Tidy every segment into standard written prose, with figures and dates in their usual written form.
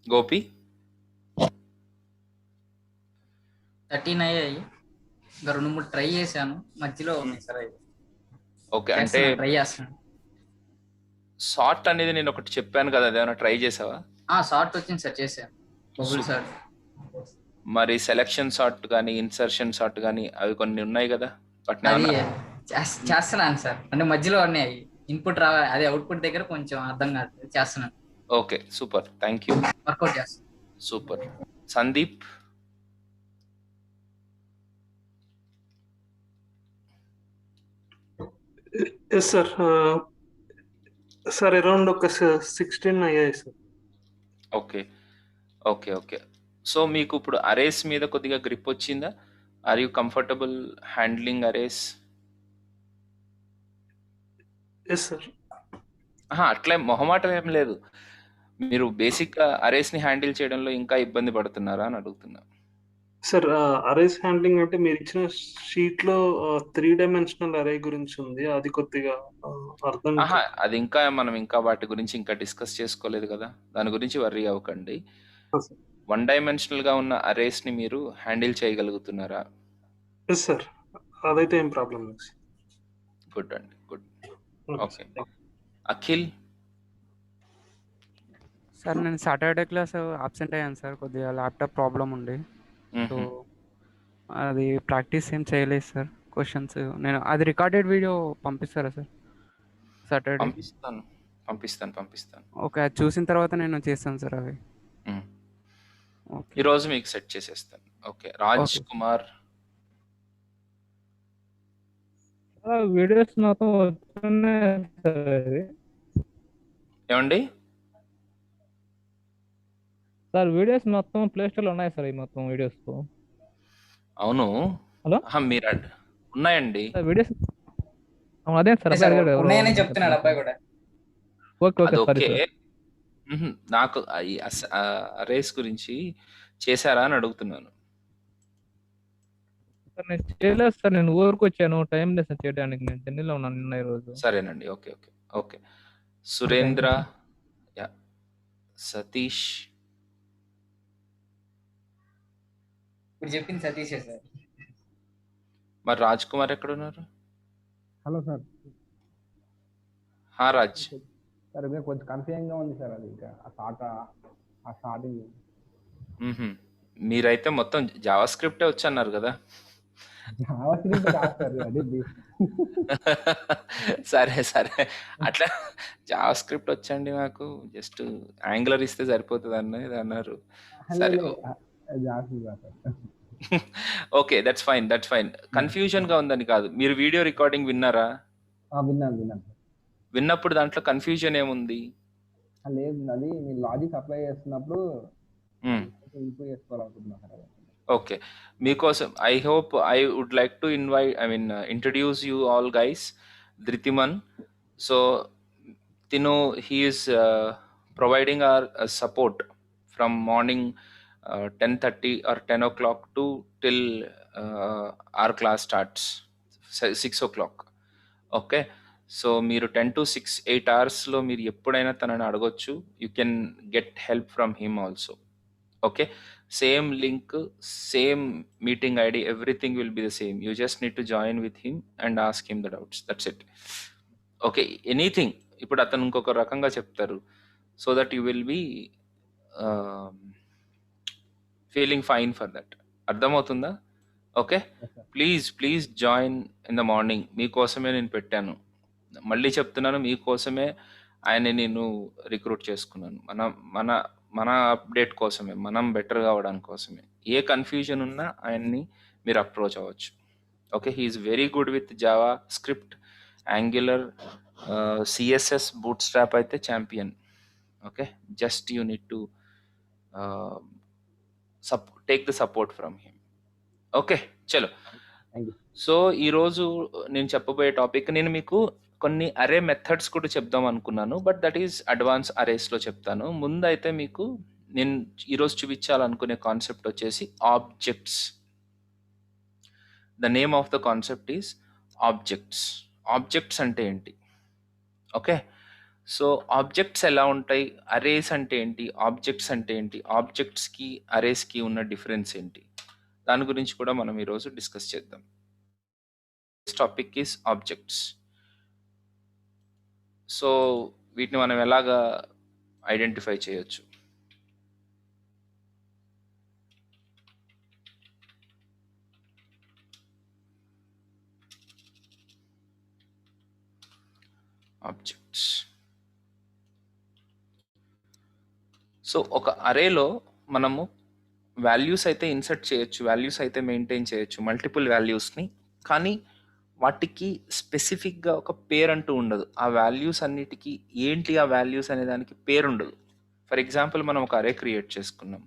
గోపి? 13 అయ్యాయి. ఇంకా 2, 3 ట్రై చేశాను. మధ్యలో హ్మ్. ఉన్నాయి సార్ అవి. ఓకే. అంటే చేస్తున్నాను, ట్రై చేస్తున్నాను. సార్ట్ అనేది నేను ఒకటి చెప్పాను కదా! అదేమైనా ట్రై చేసావా? షార్ట్ వచ్చింది సార్, చేశాను. Bubble super. షార్ట్. మరి సెలక్షన్ సార్ట్ గాని, ఇన్సర్షన్ సార్ట్ గాని అవి కొన్ని ఉన్నాయి కదా! అది వాటినేమన్నా హ్మ్. చేస్తున్నాను సార్. అంటే మధ్యలో ఉన్నాయి అవి. ఇన్పుట్ అదే అవుట్పుట్ దగ్గర కొంచెం అర్థం కాదు, చేస్తున్నాను. Okay. Super. Thank you. Workout చేస్తాను. Super. Sandeep? Yes sir. Sir around ఒక 16 అయ్యాయి సార్. ఓకే. ఓకే. ఓకే. సో, మీకు ఇప్పుడు అరేస్ మీద కొద్దిగా గ్రిప్ వచ్చిందా? Are you comfortable handling arrays? Yes sir. అహా! అట్లేం మొహమాటం ఏం లేదు. మీరు బేసిక్‌గా అరేస్‌ని హ్యాండిల్ చేయడంలో ఇంకా ఇబ్బంది పడుతున్నారా అని అడుగుతున్నా? సార్ అరేస్ హ్యాండ్లింగ్ అంటే మీరు ఇచ్చిన షీట్లో 3 డైమెన్షనల్ అరే గురించి ఉంది. అది కొద్దిగా అర్థం అహా! అది ఇంకా మనం ఇంకా వాటి గురించి ఇంకా డిస్కస్ చేసుకోలేదు కదా! దాని గురించి వర్రీ అవ్వకండి. సార్. వన్ డైమెన్షనల్‌గా ఉన్న అరేస్‌ని మీరు హ్యాండిల్ చేయగలుగుతున్నారా? Yes sir. అదైతే ఏం ప్రాబ్లమ్ లేదు సార్. గుడ్ అండి. Good. Okay okay. Sir. Akhil? Sir నేను సాటర్డే క్లాస్ అబ్సెంట్ అయ్యాను సార్. కొద్దిగా ల్యాప్టాప్ ప్రాబ్లమ్ ఉండి. సో, హుహు. అది ప్రాక్టీస్ ఏం చేయలేదు సార్. క్వెషన్స్ నేను అది రికార్డెడ్ వీడియో పంపిస్తారా సార్ సాటర్డే? పంపిస్తాను. పంపిస్తాను. ఓకే. అది చూసిన తర్వాత నేను చేస్తాను సార్ అవి. హ్మ్. ఓకే. ఈరోజు మీకు సెట్ చేసేస్తాను. Okay. Raj okay. Kumar? Videos మొత్తం వస్తున్నాయి సార్ అది. ఏవండి? సార్ వీడియోస్ మొత్తం ప్లే స్టోర్లో ఉన్నాయి సార్, ఈ మొత్తం వీడియోస్. అవును. హలో అహా! ఉన్నాయండి. Sir videos. అదే సార్, అబ్బాయి సార్ అడిగాడు ఎవరో ఉన్నాయని చెప్తున్నాడు చెప్తున్నారు అబ్బాయి సార్. కూడా. ఓకే అది సారీ ఓకే. సార్. హుహు. నాకు ఈ రేస్ గురించి చేశారా అని అడుగుతున్నాను. సార్ నేను చేయలేదు సార్, నేను ఊరికి వచ్చాను, టైం లేదు సార్ చేయడానికి. నేను చెన్నైలో ఉన్నాను నిన్న ఈరోజు. సరేనండి. Okay. Thank Surendra? You sir. Yeah! Satish? ఇప్పుడు చెప్పింది సతీషే సార్. మరి రాజ్ కుమార్ ఎక్కడున్నారు? Hello sir. రాజ్. సార్ ఇది కొంచెం కన్ఫ్యూజింగ్గా ఉంది సార్. అది ఇంకా ఆ స్టార్టింగ్. హుహు. మీరైతే మొత్తం జావా స్క్రిప్టే వచ్చన్నారు కదా! జావా స్క్రిప్ట్ కాదు సార్ అది. సరే. అట్లా జావా స్క్రిప్ట్ వచ్చండి నాకు. జస్ట్ యాంగులర్ ఇస్తే సరిపోతది అనేది అన్నారు. సరే. లేదు జావా స్క్రిప్ట్ కాదు సార్. ఓకే. That's fine. కన్‌ఫ్యూజన్‌గా ఉందని కాదు. మీరు వీడియో రికార్డింగ్ విన్నారా? విన్నాను సార్. విన్నప్పుడు దాంట్లో కన్‌ఫ్యూజన్ ఏముంది? లేదు, అది మీరు లాజిక్ అప్లై చేస్తున్నప్పుడు హ్మ్. ఇంప్రూవ్ చేసుకోవాలనుకుంటున్నా సార్ అది. ఓకే. మీకోసం I would like to introduce you all guys. Dhritiman. So, he is providing our support from morning 10:30 or 10 o'clock to till our class starts 6 o'clock. Okay. So, మీరు 10 to 6, 8 అవర్స్‌లో మీరు ఎప్పుడైనా తనని అడగొచ్చు. You can get help from him also. Okay. Same link, same meeting ID, everything will be the same. You just need to join with him and ask him the doubts. That's it. Okay. Anything. ఇప్పుడు అతను ఇంకొక రకంగా చెప్తారు. So that you will be feeling fine for that. అర్థమవుతుందా? Okay. Please join in the morning. మీకోసమే నేను పెట్టాను. మళ్ళీ చెప్తున్నాను, మీకోసమే ఆయన్ని నేను రిక్రూట్ చేసుకున్నాను. మన మన అప్డేట్ కోసమే, మనం బెటర్ కావడానికి కోసమే. ఏ కన్ఫ్యూజన్ ఉన్నా ఆయన్ని మీరు అప్రోచ్ అవ్వచ్చు. Okay. He is very good with JavaScript, Angular, CSS, Bootstrap అయితే champion. Okay. Just you need to take the support from him. Okay. చలో. Thank you. సో, ఈరోజు నేను చెప్పబోయే టాపిక్, నేను మీకు కొన్ని అరే మెథడ్స్ కూడా చెప్దాం అనుకున్నాను. బట్ దట్ ఈస్ అడ్వాన్స్ అరేస్‌లో చెప్తాను. ముందైతే మీకు నేను ఈరోజు చూపించాలనుకునే కాన్సెప్ట్ వచ్చేసి objects. The name of the concept is objects. Objects అంటే ఏంటి? ఓకే. సో ఆబ్జెక్ట్స్ ఎలా ఉంటాయి, అరేస్ అంటే ఏంటి, ఆబ్జెక్ట్స్ అంటే ఏంటి, ఆబ్జెక్ట్స్కి అరేస్కి ఉన్న డిఫరెన్స్ ఏంటి, దాని గురించి కూడా మనం ఈరోజు డిస్కస్ చేద్దాం. Topic is objects. సో వీటిని మనం ఎలాగా ఐడెంటిఫై చేయొచ్చు? ఆబ్జెక్ట్స్. సో ఒక అరేలో మనము వాల్యూస్ అయితే ఇన్సర్ట్ చేయొచ్చు, వాల్యూస్ అయితే మెయింటైన్ చేయొచ్చు, మల్టిపుల్ వాల్యూస్ని. కానీ వాటికి స్పెసిఫిక్గా ఒక పేరు అంటూ ఉండదు. ఆ వాల్యూస్ అన్నిటికీ ఏంటి ఆ వాల్యూస్ అనే దానికి పేరు ఉండదు. ఫర్ ఎగ్జాంపుల్ మనం ఒక అరే క్రియేట్ చేసుకున్నాం,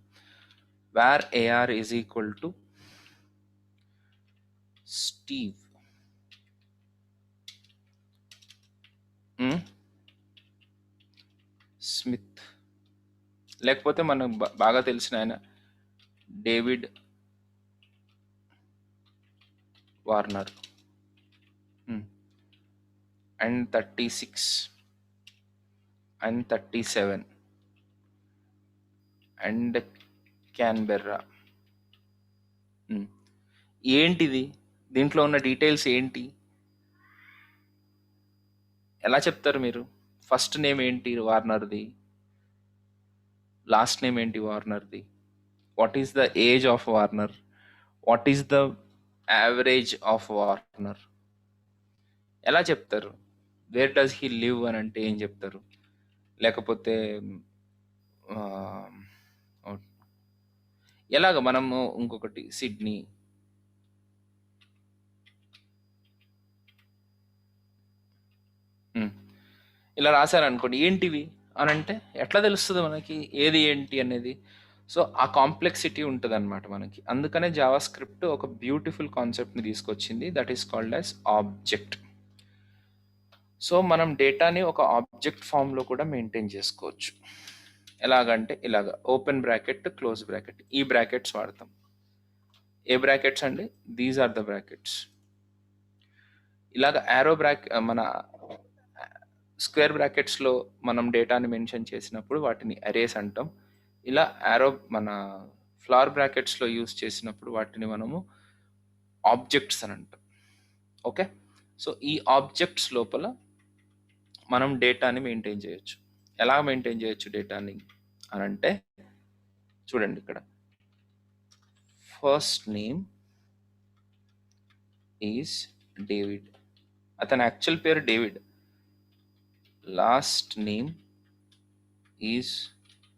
where AR is equal to Steve, Smith, లేకపోతే మనకు బాగా తెలిసిన ఆయన David Warner, and 36 and 37 and Canberra. ఏంటిది, దీంట్లో ఉన్న డీటెయిల్స్ ఏంటి, ఎలా చెప్తారు మీరు? ఫస్ట్ నేమ్ ఏంటి వార్నర్ది, లాస్ట్ నేమ్ ఏంటి వార్నర్ది, what is the age of Warner, what is the average of Warner, ఎలా చెప్తారు? వేర్ డస్ హీ లివ్ అని అంటే ఏం చెప్తారు? లేకపోతే ఆ, ఎలాగ మనము ఇంకొకటి సిడ్నీ, ఇలా రాశారనుకోండి, ఏంటివి అని అంటే ఎట్లా తెలుస్తుంది మనకి ఏది ఏంటి అనేది? సో ఆ కాంప్లెక్సిటీ ఉంటుంది అనమాట మనకి. అందుకనే జావా స్క్రిప్ట్ ఒక బ్యూటిఫుల్ కాన్సెప్ట్ని తీసుకొచ్చింది, that is called as object. So మనం డేటాని ఒక ఆబ్జెక్ట్ ఫామ్లో కూడా మెయింటైన్ చేసుకోవచ్చు. ఎలాగంటే ఇలాగ ఓపెన్ బ్రాకెట్, క్లోజ్ బ్రాకెట్, ఈ బ్రాకెట్స్ వాడతాం. ఏ బ్రాకెట్స్ అండి? These are the brackets. ఇలాగ యారో మన స్క్వేర్ బ్రాకెట్స్లో మనం డేటాని మెన్షన్ చేసినప్పుడు వాటిని అరేస్ అంటాం. ఇలా యారో మన ఫ్లవర్ బ్రాకెట్స్లో యూస్ చేసినప్పుడు వాటిని మనము ఆబ్జెక్ట్స్ అని అంటాం. ఓకే, సో ఈ ఆబ్జెక్ట్స్ లోపల మనం డేటాని మెయింటైన్ చేయొచ్చు. ఎలా మెయింటైన్ చేయొచ్చు డేటాని అని అంటే, చూడండి ఇక్కడ, ఫస్ట్ నేమ్ ఈజ్ డేవిడ్, అతని యాక్చువల్ పేరు David. Last name is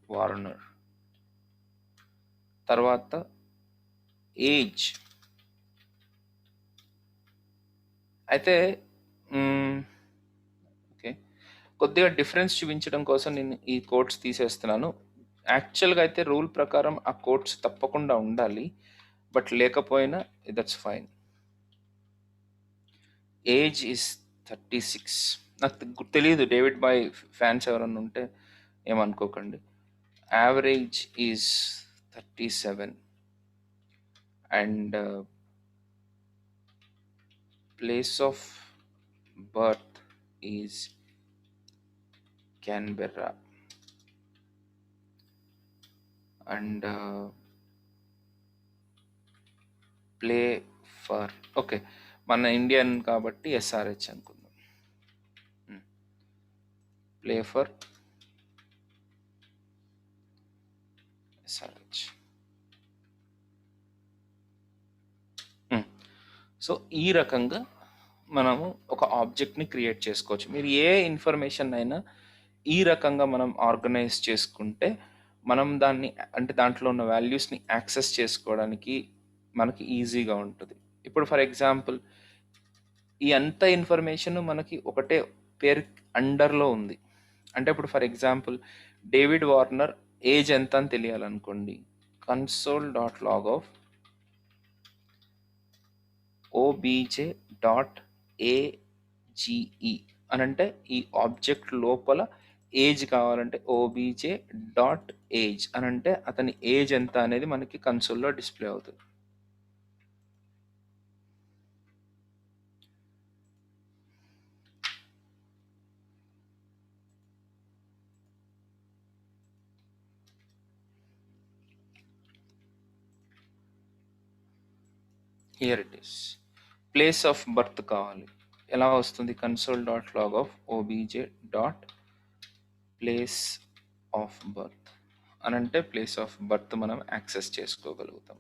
Warner. తర్వాత ఏజ్. అయితే ఓకే, కొద్దిగా డిఫరెన్స్ చూపించడం కోసం నేను ఈ కోడ్స్ తీసేస్తున్నాను. యాక్చువల్గా అయితే రూల్ ప్రకారం ఆ కోడ్స్ తప్పకుండా ఉండాలి, బట్ లేకపోయినా దట్స్ ఫైన్. Age is 36. నాకు తెలియదు, డేవిడ్ బాయ్ ఫ్యాన్స్ ఎవరన్నా ఉంటే ఏమనుకోకండి. Average is 37 and place of birth is Canberra and play for, okay మన ఇండియన్ కాబట్టి ఎస్ఆర్హెచ్ అనుకుందాం. Play for SRH. సో ఈ రకంగా మనము ఒక ఆబ్జెక్ట్ని క్రియేట్ చేసుకోవచ్చు. మీరు ఏ ఇన్ఫర్మేషన్ అయినా ఈ రకంగా మనం ఆర్గనైజ్ చేసుకుంటే మనం దాన్ని, అంటే దాంట్లో ఉన్న వాల్యూస్ని యాక్సెస్ చేసుకోవడానికి మనకి ఈజీగా ఉంటుంది. ఇప్పుడు ఫర్ ఎగ్జాంపుల్ ఈ అంత ఇన్ఫర్మేషన్ మనకి ఒకటే పేరు అండర్లో ఉంది. అంటే ఇప్పుడు for example David Warner age ఎంత అని తెలియాలనుకోండి, console.log of obj.age అని అంటే ఈ ఆబ్జెక్ట్ లోపల ఏజ్ కావాలంటే obj.age అని అంటే అతని ఏజ్ ఎంత అనేది మనకి కన్సోల్లో డిస్ప్లే అవుతుంది. Here it is. Place of birth కావాలి. ఎలా వస్తుంది? Console dot log of OBJ dot place of birth అని అంటే ప్లేస్ ఆఫ్ బర్త్ మనం యాక్సెస్ చేసుకోగలుగుతాం.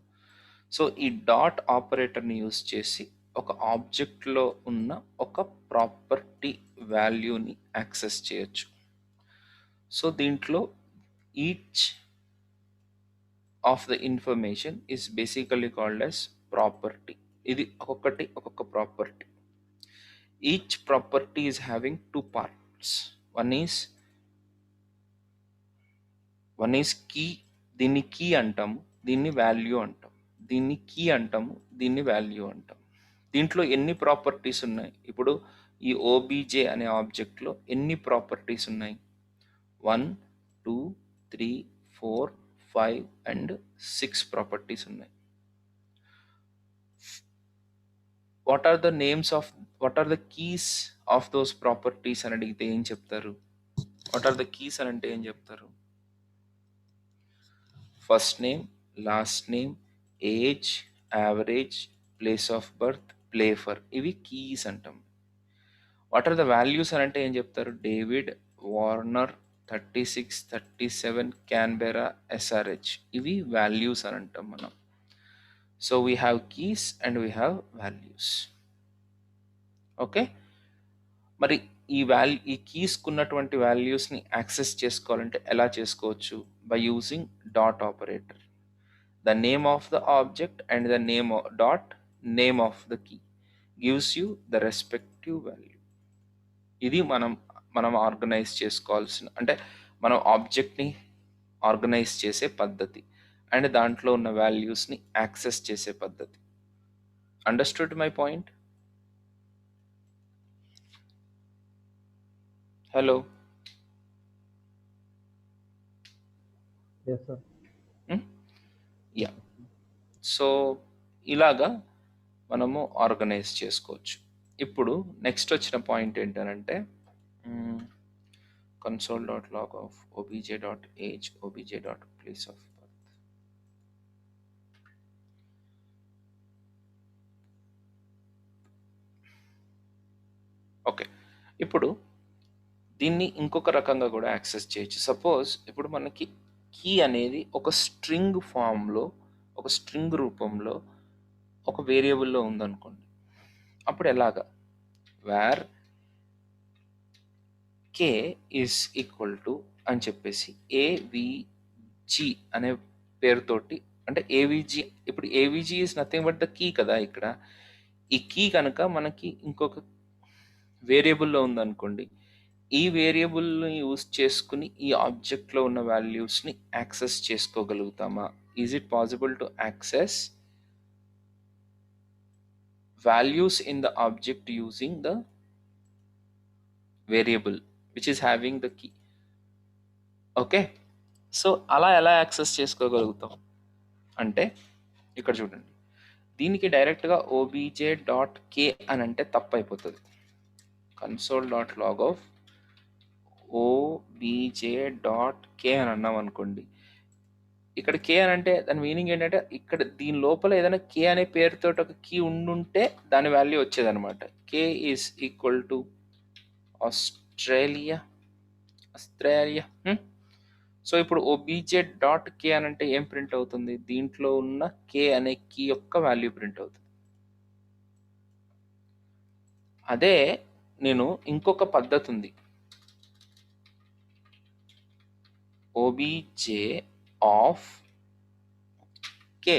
సో ఈ డాట్ ఆపరేటర్ని యూజ్ చేసి ఒక ఆబ్జెక్ట్లో ఉన్న ఒక ప్రాపర్టీ వాల్యూని యాక్సెస్ చేయొచ్చు. సో దీంట్లో each of the information is basically called as property. ఇది ఒక్కొక్కటి ఒక్కొక్క property. Each property is having two parts. One is key, దీన్ని కీ అంటాము, దీన్ని వాల్యూ అంటాం. దీన్ని కీ అంటాము, దీన్ని వాల్యూ అంటాం. దీంట్లో ఎన్ని ప్రాపర్టీస్ ఉన్నాయి? ఇప్పుడు ఈ ఓబీజే అనే ఆబ్జెక్ట్లో ఎన్ని ప్రాపర్టీస్ ఉన్నాయి? 1, 2, 3, 4, 5 అండ్ 6 ప్రాపర్టీస్ ఉన్నాయి. What are the keys of those properties అని అడిగితే ఏం చెప్తారు? వాట్ ఆర్ ద కీస్ అని అంటే ఏం చెప్తారు? First name, last name, age, average, place of birth, play for, ఇవి కీస్ అంటాం. వాట్ ఆర్ ద వాల్యూస్ అని అంటే ఏం చెప్తారు? డేవిడ్, వార్నర్, 36, 37, క్యాన్బెరా, ఎస్ఆర్హెచ్, ఇవి వాల్యూస్ అని అంటాం మనం. So we have keys and we have values. Okay, మరి ఈ కీస్కి ఉన్నటువంటి వాల్యూస్ని యాక్సెస్ చేసుకోవాలంటే ఎలా చేసుకోవచ్చు? By using dot operator. The name of the object and the name of the key gives you the respective value. ఇది మనం ఆర్గనైజ్ చేసుకోవాల్సిన, అంటే మనం ఆబ్జెక్ట్ని ఆర్గనైజ్ చేసే పద్ధతి అండ్ దాంట్లో ఉన్న వాల్యూస్ని యాక్సెస్ చేసే పద్ధతి. Understood my point? Hello, Yes, sir. Yeah. So ఇలాగా మనము ఆర్గనైజ్ చేసుకోవచ్చు. ఇప్పుడు నెక్స్ట్ వచ్చిన పాయింట్ ఏంటంటే console dot log of OBJ dot age, OBJ dot place of birth. Okay, ఇప్పుడు దీన్ని ఇంకొక రకంగా కూడా యాక్సెస్ చేయొచ్చు. సపోజ్ ఇప్పుడు మనకి కీ అనేది ఒక స్ట్రింగ్ ఫామ్లో, ఒక స్ట్రింగ్ రూపంలో ఒక వేరియబుల్లో ఉందనుకోండి. అప్పుడు ఎలాగా? Where K is equal to అని చెప్పేసి ఏవిజీ అనే పేరుతోటి, అంటే ఏవిజీ, ఇప్పుడు AVG is nothing but the key కదా. ఇక్కడ ఈ కీ కనుక మనకి ఇంకొక వేరియబుల్లో ఉందనుకోండి, ఈ వేరియబుల్ని యూజ్ చేసుకుని ఈ ఆబ్జెక్ట్లో ఉన్న వాల్యూస్ని యాక్సెస్ చేసుకోగలుగుతామా? Is it possible to access values in the object using the variable which is having the key? Okay, so అలా ఎలా యాక్సెస్ చేసుకోగలుగుతాం అంటే ఇక్కడ చూడండి, దీనికి డైరెక్ట్గా ఓబీజే డాట్ కే అని అంటే తప్పు అయిపోతుంది. Console dot log of OBJ dot k అని అన్నాం అనుకోండి. ఇక్కడ కే అని అంటే దాని మీనింగ్ ఏంటంటే ఇక్కడ దీని లోపల ఏదైనా కే అనే పేరుతో ఒక కీ ఉండుంటే దాని వాల్యూ వచ్చేదనమాట. K is equal to Australia. So ఇప్పుడు ఓబీజే డాట్ కే అని అంటే ఏం ప్రింట్ అవుతుంది? దీంట్లో ఉన్న కే అనే కీ యొక్క వాల్యూ ప్రింట్ అవుతుంది. అదే నేను ఇంకొక పద్ధతి ఉంది, ఓబీజే ఆఫ్ కే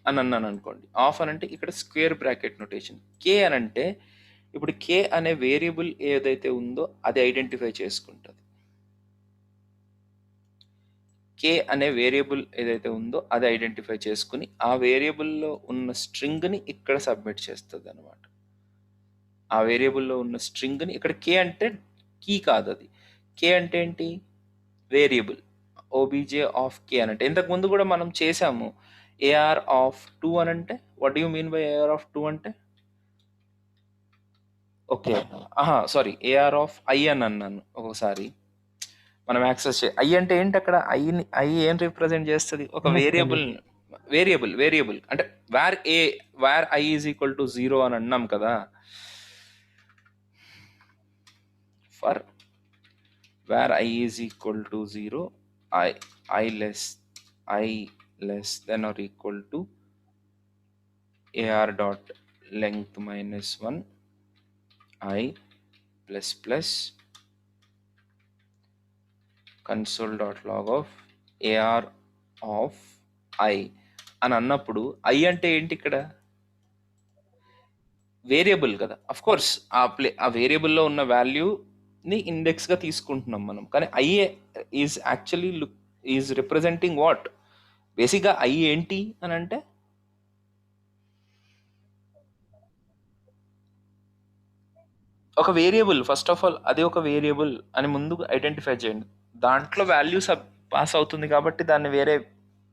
అని అన్నాను అనుకోండి. ఆఫ్ అని అంటే ఇక్కడ స్క్వేర్ బ్రాకెట్ నోటేషన్. కే అని అంటే ఇప్పుడు కే అనే వేరియబుల్ ఏదైతే ఉందో అది ఐడెంటిఫై చేసుకుంటుంది. కే అనే వేరియబుల్ ఏదైతే ఉందో అది ఐడెంటిఫై చేసుకుని ఆ వేరియబుల్లో ఉన్న స్ట్రింగ్ని ఇక్కడ సబ్మిట్ చేస్తుంది అనమాట. ఆ వేరియబుల్లో ఉన్న స్ట్రింగ్ని ఇక్కడ కే అంటే కీ కాదు, అది కే అంటే ఏంటి? వేరియబుల్. ఓబీజే ఆఫ్ కే అని అంటే ఇంతకుముందు కూడా మనం చేసాము. ఏఆర్ ఆఫ్ 2 అని అంటే what do you mean by AR of 2 అంటే? Okay, sorry, AR of I అని అన్నాను ఒకసారి. మనం యాక్సెస్ ఐ అంటే ఏంటి? అక్కడ ఐ ఏం రిప్రజెంట్ చేస్తుంది? ఒక వేరియబుల్ వేరియబుల్ అంటే where I is equal to 0 అని అన్నాం కదా. For where I is equal to 0, I I less than or equal to AR dot length minus 1 I plus console dot log of AR of I అని అన్నప్పుడు I అంటే ఏంటి ఇక్కడ? Variable కదా. Of course ఆ వేరియబుల్లో ఉన్న వాల్యూని ఇండెక్స్గా తీసుకుంటున్నాం మనం, కానీ I is actually is representing what? బేసిక్గా ఐ ఏంటి అని అంటే ఒక వేరియబుల్. ఫస్ట్ ఆఫ్ ఆల్ అది ఒక వేరియబుల్ అని ముందు ఐడెంటిఫై చేయండి. దాంట్లో వాల్యూస్ పాస్ అవుతుంది కాబట్టి దాన్ని వేరే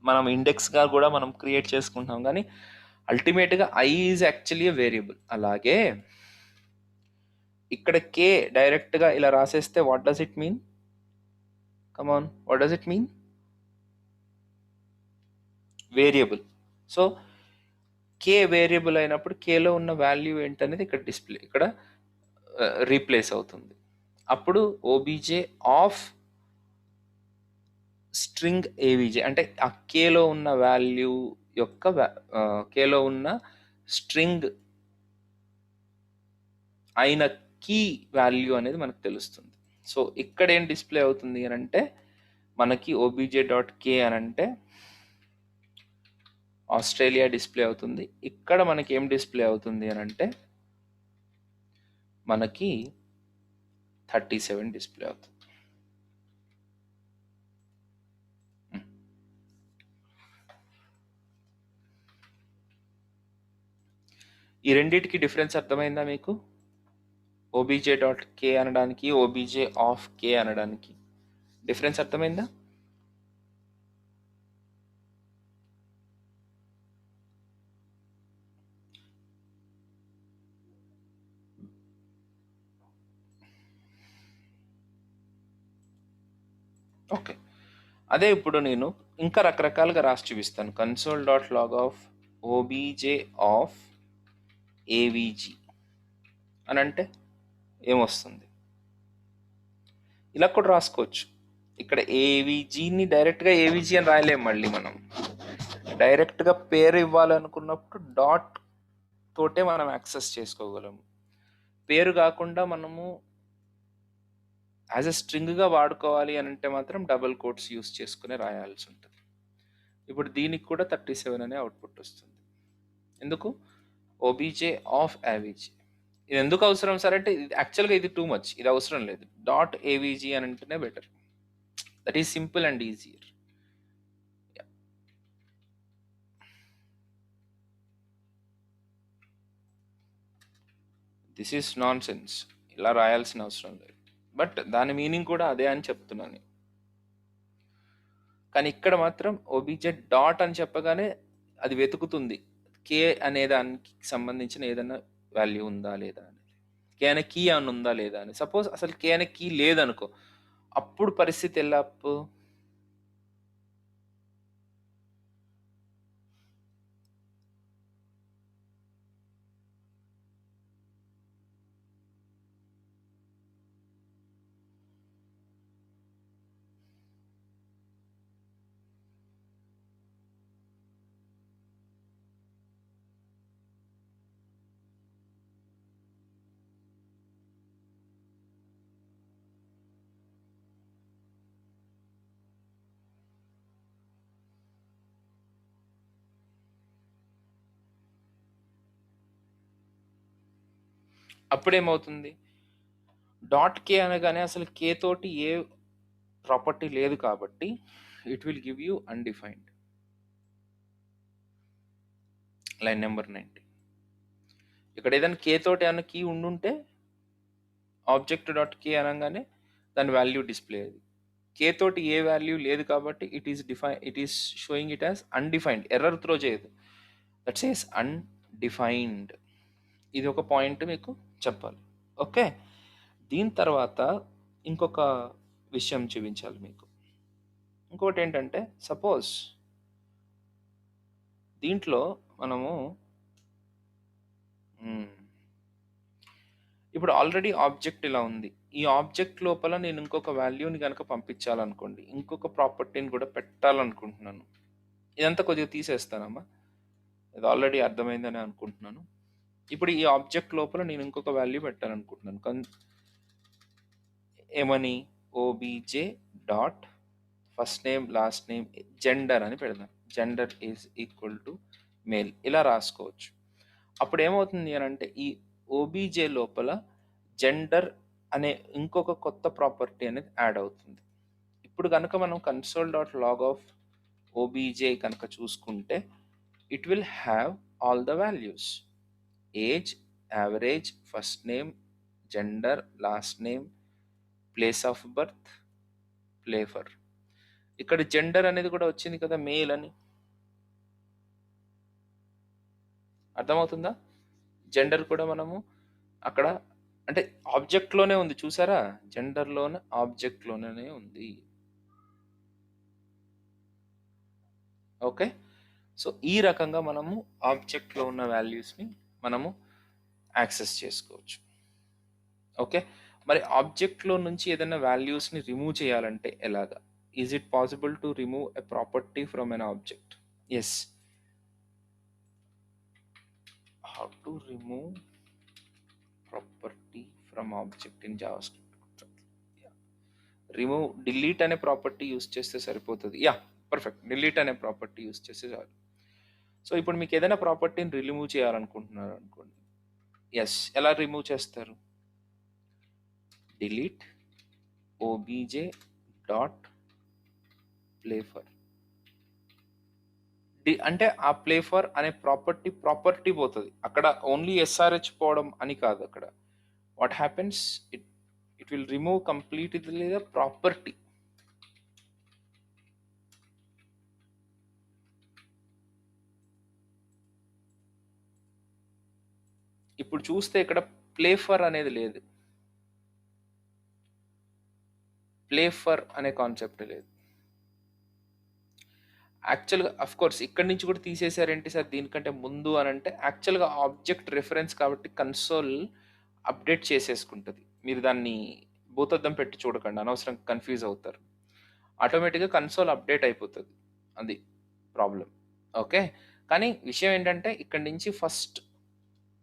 మనం ఇండెక్స్గా కూడా మనం క్రియేట్ చేసుకుంటాం, కానీ అల్టిమేట్గా I is actually a variable. అలాగే ఇక్కడ కే డైరెక్ట్గా ఇలా రాసేస్తే what does it mean? Come on, what does it mean? Variable. So k variable అయినప్పుడు కేలో ఉన్న వాల్యూ ఏంటనేది ఇక్కడ డిస్ప్లే, ఇక్కడ రీప్లేస్ అవుతుంది. అప్పుడు ఓబీజే ఆఫ్ స్ట్రింగ్ ఏవిజే అంటే ఆ కేలో ఉన్న వాల్యూ యొక్క కేలో ఉన్న స్ట్రింగ్ అయిన కీ వాల్యూ అనేది మనకు తెలుస్తుంది. సో ఇక్కడ ఏం డిస్ప్లే అవుతుంది అని అంటే మనకి ఓబీజే డాట్ కే అని అంటే ఆస్ట్రేలియా డిస్ప్లే అవుతుంది. ఇక్కడ మనకి ఏం డిస్ప్లే అవుతుంది అని అంటే మనకి 37 డిస్ప్లే అవుతుంది. ఈ రెండింటికి డిఫరెన్స్ అర్థమైందా మీకు? ఓబీజే డాట్ కే అనడానికి, ఓబీజే ఆఫ్ కే అనడానికి డిఫరెన్స్ అర్థమైందా? ఓకే, అదే ఇప్పుడు నేను ఇంకా రకరకాలుగా రాసి చూపిస్తాను. Console dot log of OBJ of AVG అని అంటే ఏమొస్తుంది? ఇలా కూడా రాసుకోవచ్చు. ఇక్కడ ఏవిజీని డైరెక్ట్గా ఏవిజీ అని రాయలేము. మళ్ళీ మనం డైరెక్ట్గా పేరు ఇవ్వాలనుకున్నప్పుడు డాట్ తోటే మనం యాక్సెస్ చేసుకోగలము. పేరు కాకుండా మనము యాజ్ ఎ స్ట్రింగ్గా వాడుకోవాలి అని అంటే మాత్రం డబుల్ కోట్స్ యూస్ చేసుకుని రాయాల్సి ఉంటుంది. ఇప్పుడు దీనికి కూడా 37 అనే అవుట్పుట్ వస్తుంది. ఎందుకు? OBJ of AVG. ఇది ఎందుకు అవసరం సార్ అంటే యాక్చువల్గా ఇది టూ మచ్, ఇది అవసరం లేదు. డాట్ ఏవిజీ అని అంటేనే better. That is simple and easier. This is non sense, ఇలా రాయాల్సిన అవసరం లేదు. బట్ దాని మీనింగ్ కూడా అదే అని చెప్తున్నాను. కానీ ఇక్కడ మాత్రం ఓబీజే డాట్ అని చెప్పగానే అది వెతుకుతుంది కే అనే దానికి సంబంధించిన ఏదైనా వాల్యూ ఉందా లేదా అని, కే అనే కీ అని ఉందా లేదా అని. సపోజ్ అసలు కే అనే కీ లేదనుకో, అప్పుడు పరిస్థితి ఎలా? అప్పుడేమవుతుంది? డాట్ కే అనగానే అసలు కే తోటి ఏ ప్రాపర్టీ లేదు కాబట్టి it will give you undefined. Line number 90. ఇక్కడ ఏదైనా కే తోటి అన్న కీ ఉండుంటే ఆబ్జెక్ట్ డాట్ కే అనగానే దాని వాల్యూ డిస్ప్లే అయ్యేది. కే తోటి ఏ వాల్యూ లేదు కాబట్టి it is showing it as undefined. Error throw చేయదు, దట్ సేస్ అన్డిఫైన్డ్. ఇది ఒక పాయింట్ మీకు చెప్పాలి. ఓకే, దీని తర్వాత ఇంకొక విషయం చూపించాలి మీకు. ఇంకోటి ఏంటంటే సపోజ్ దీంట్లో మనము ఇప్పుడు ఆల్రెడీ ఆబ్జెక్ట్ ఇలా ఉంది. ఈ ఆబ్జెక్ట్ లోపల నేను ఇంకొక వాల్యూని కనుక పంపించాలనుకోండి, ఇంకొక ప్రాపర్టీని కూడా పెట్టాలనుకుంటున్నాను. ఇదంతా కొద్దిగా తీసేస్తానమ్మా, ఇది ఆల్రెడీ అర్థమైందని అనుకుంటున్నాను. ఇప్పుడు ఈ ఆబ్జెక్ట్ లోపల నేను ఇంకొక వాల్యూ పెట్టాలనుకుంటున్నాను. ఏమని? OBJ dot first name last name gender అని పెడదాం. Gender is equal to male ఇలా రాసుకోవచ్చు. అప్పుడు ఏమవుతుంది అని అంటే ఈ ఓబీజే లోపల జెండర్ అనే ఇంకొక కొత్త ప్రాపర్టీ అనేది యాడ్ అవుతుంది. ఇప్పుడు కనుక మనం console dot log of OBJ కనుక చూసుకుంటే it will have all the values: age, average, first name, gender, last name, place of birth, play for. ఇక్కడ జెండర్ అనేది కూడా వచ్చింది కదా, మేల్ అని. అర్థమవుతుందా? జెండర్ కూడా మనము అక్కడ అంటే ఆబ్జెక్ట్లోనే ఉంది, చూసారా? జెండర్లోనే ఆబ్జెక్ట్లోనే ఉంది. ఓకే, సో ఈ రకంగా మనము ఆబ్జెక్ట్లో ఉన్న వాల్యూస్ని మనము యాక్సెస్ చేసుకోవచ్చు. ఓకే, మరి ఆబ్జెక్ట్లో నుంచి ఏదైనా వాల్యూస్ని రిమూవ్ చేయాలంటే ఎలాగా? Is it possible to remove a property from an object? Yes. How to remove property from object in JavaScript? Remove delete అనే ప్రాపర్టీ యూస్ చేస్తే సరిపోతుంది. యా, పర్ఫెక్ట్, డిలీట్ అనే ప్రాపర్టీ యూస్ చేస్తే చాలు. సో ఇప్పుడు మీకు ఏదైనా ప్రాపర్టీని రిమూవ్ చేయాలనుకుంటున్నారు అనుకోండి, ఎస్, ఎలా రిమూవ్ చేస్తారు? Delete OBJ dot play for. అంటే ఆ ప్లేఫర్ అనే ప్రాపర్టీ పోతుంది. అక్కడ ఓన్లీ ఎస్ఆర్హెచ్ పోవడం అని కాదు. అక్కడ what happens, it will remove completely the property. ఇప్పుడు చూస్తే ఇక్కడ ప్లేఫర్ అనేది లేదు, ప్లేఫర్ అనే కాన్సెప్ట్ లేదు. యాక్చువల్గా అఫ్ కోర్స్ ఇక్కడి నుంచి కూడా తీసేశారేంటి సార్ దీనికంటే ముందు అని అంటే, యాక్చువల్గా ఆబ్జెక్ట్ రిఫరెన్స్ కాబట్టి కన్సోల్ అప్డేట్ చేసేసుకుంటుంది. మీరు దాన్ని భూతద్దం పెట్టి చూడకండి, అనవసరం కన్ఫ్యూజ్ అవుతారు. ఆటోమేటిక్గా కన్సోల్ అప్డేట్ అయిపోతుంది, అది ప్రాబ్లం. ఓకే, కానీ విషయం ఏంటంటే ఇక్కడి నుంచి ఫస్ట్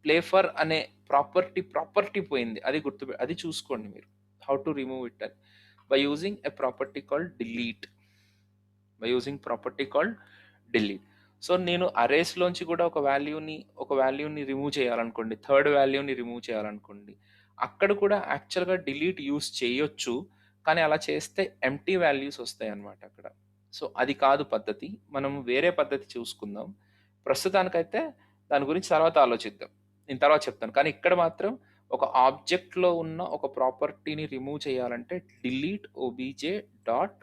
ప్లేఫర్ అనే ప్రాపర్టీ పోయింది, అది అది చూసుకోండి మీరు. హౌ టు రిమూవ్ ఇట్ అని by using a property called delete. So నేను అరేస్లోంచి కూడా ఒక వాల్యూని రిమూవ్ చేయాలనుకోండి, థర్డ్ వాల్యూని రిమూవ్ చేయాలనుకోండి, అక్కడ కూడా యాక్చువల్గా డిలీట్ యూస్ చేయొచ్చు, కానీ అలా చేస్తే ఎంప్టీ వాల్యూస్ వస్తాయి అన్నమాట అక్కడ. సో అది కాదు పద్ధతి, మనం వేరే పద్ధతి చూసుకుందాం. ప్రస్తుతానికైతే దాని గురించి తర్వాత ఆలోచిద్దాం, నేను తర్వాత చెప్తాను. కానీ ఇక్కడ మాత్రం ఒక ఆబ్జెక్ట్లో ఉన్న ఒక ప్రాపర్టీని రిమూవ్ చేయాలంటే డిలీట్ ఓబీజే డాట్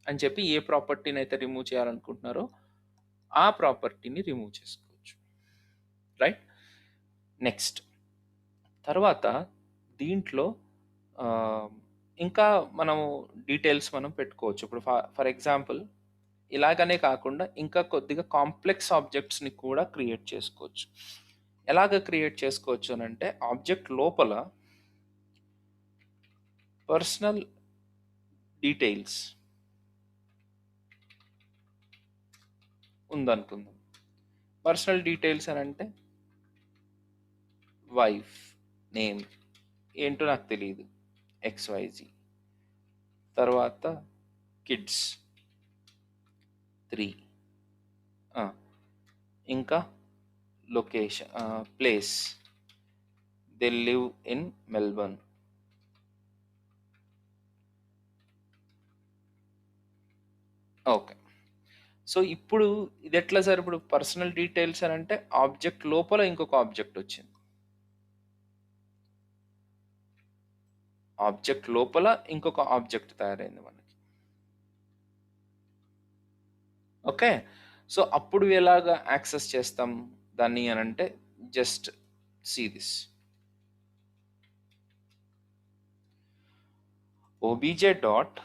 అని చెప్పి ఏ ప్రాపర్టీని అయితే రిమూవ్ చేయాలనుకుంటున్నారో ఆ ప్రాపర్టీని రిమూవ్ చేసుకోవచ్చు. రైట్, నెక్స్ట్ తర్వాత దీంట్లో ఇంకా మనము డీటెయిల్స్ మనం పెట్టుకోవచ్చు. ఇప్పుడు ఫర్ ఎగ్జాంపుల్ ఇలాగనే కాకుండా ఇంకా కొద్దిగా కాంప్లెక్స్ ఆబ్జెక్ట్స్ని కూడా క్రియేట్ చేసుకోవచ్చు. ఎలాగ క్రియేట్ చేసుకోవచ్చు అని అంటే, ఆబ్జెక్ట్ లోపల పర్సనల్ డీటెయిల్స్ ఉందనుకుందాం. పర్సనల్ డీటెయిల్స్ అని అంటే వైఫ్ నేమ్ ఏంటో నాకు తెలియదు, XYZ. తర్వాత కిడ్స్ 3, ఇంకా location, place, they live in Melbourne. Okay, so ఇప్పుడు ఇది ఎట్లా సార్? ఇప్పుడు పర్సనల్ డీటెయిల్స్ అని అంటే ఆబ్జెక్ట్ లోపల ఇంకొక ఆబ్జెక్ట్ వచ్చింది, ఆబ్జెక్ట్ లోపల ఇంకొక ఆబ్జెక్ట్ తయారైంది మనకి. ఓకే, సో అప్పుడు ఎలాగా యాక్సెస్ చేస్తాం దాన్ని అని అంటే, just see this OBJ dot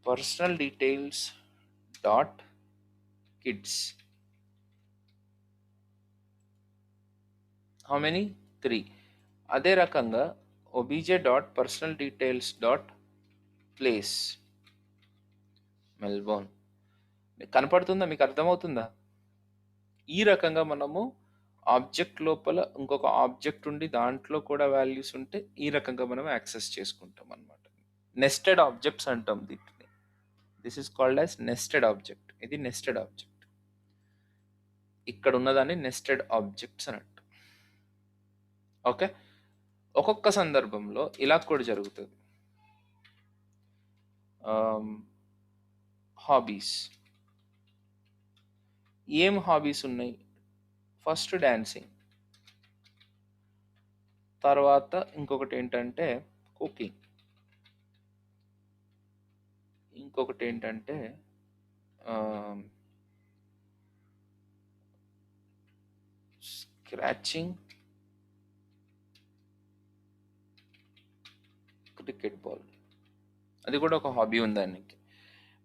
personal details dot kids. How many 3. అదే రకంగా obj dot personal details dot place Melbourne. కనపడుతుందా, మీకు అర్థమవుతుందా? ఈ రకంగా మనము ఆబ్జెక్ట్ లోపల ఇంకొక ఆబ్జెక్ట్ ఉండి దాంట్లో కూడా వాల్యూస్ ఉంటే ఈ రకంగా మనం యాక్సెస్ చేసుకుంటాం అనమాట. నెస్టెడ్ ఆబ్జెక్ట్స్ అంటాం దీంట్ని. This is called as nested object. ఇది నెస్టెడ్ ఆబ్జెక్ట్. ఇక్కడ ఉన్నదాన్ని నెస్టెడ్ ఆబ్జెక్ట్స్ అని అంటాం. ఓకే, ఒక్కొక్క సందర్భంలో ఇలా కూడా జరుగుతుంది. హాబీస్. ఏం హాబీస్ ఉన్నాయి? ఫస్ట్ డాన్సింగ్, తర్వాత ఇంకొకటి ఏంటంటే కుకింగ్, ఇంకొకటి ఏంటంటే స్క్రాచింగ్, క్రికెట్ బాల్. అది కూడా ఒక హాబీ ఉంది దానికి.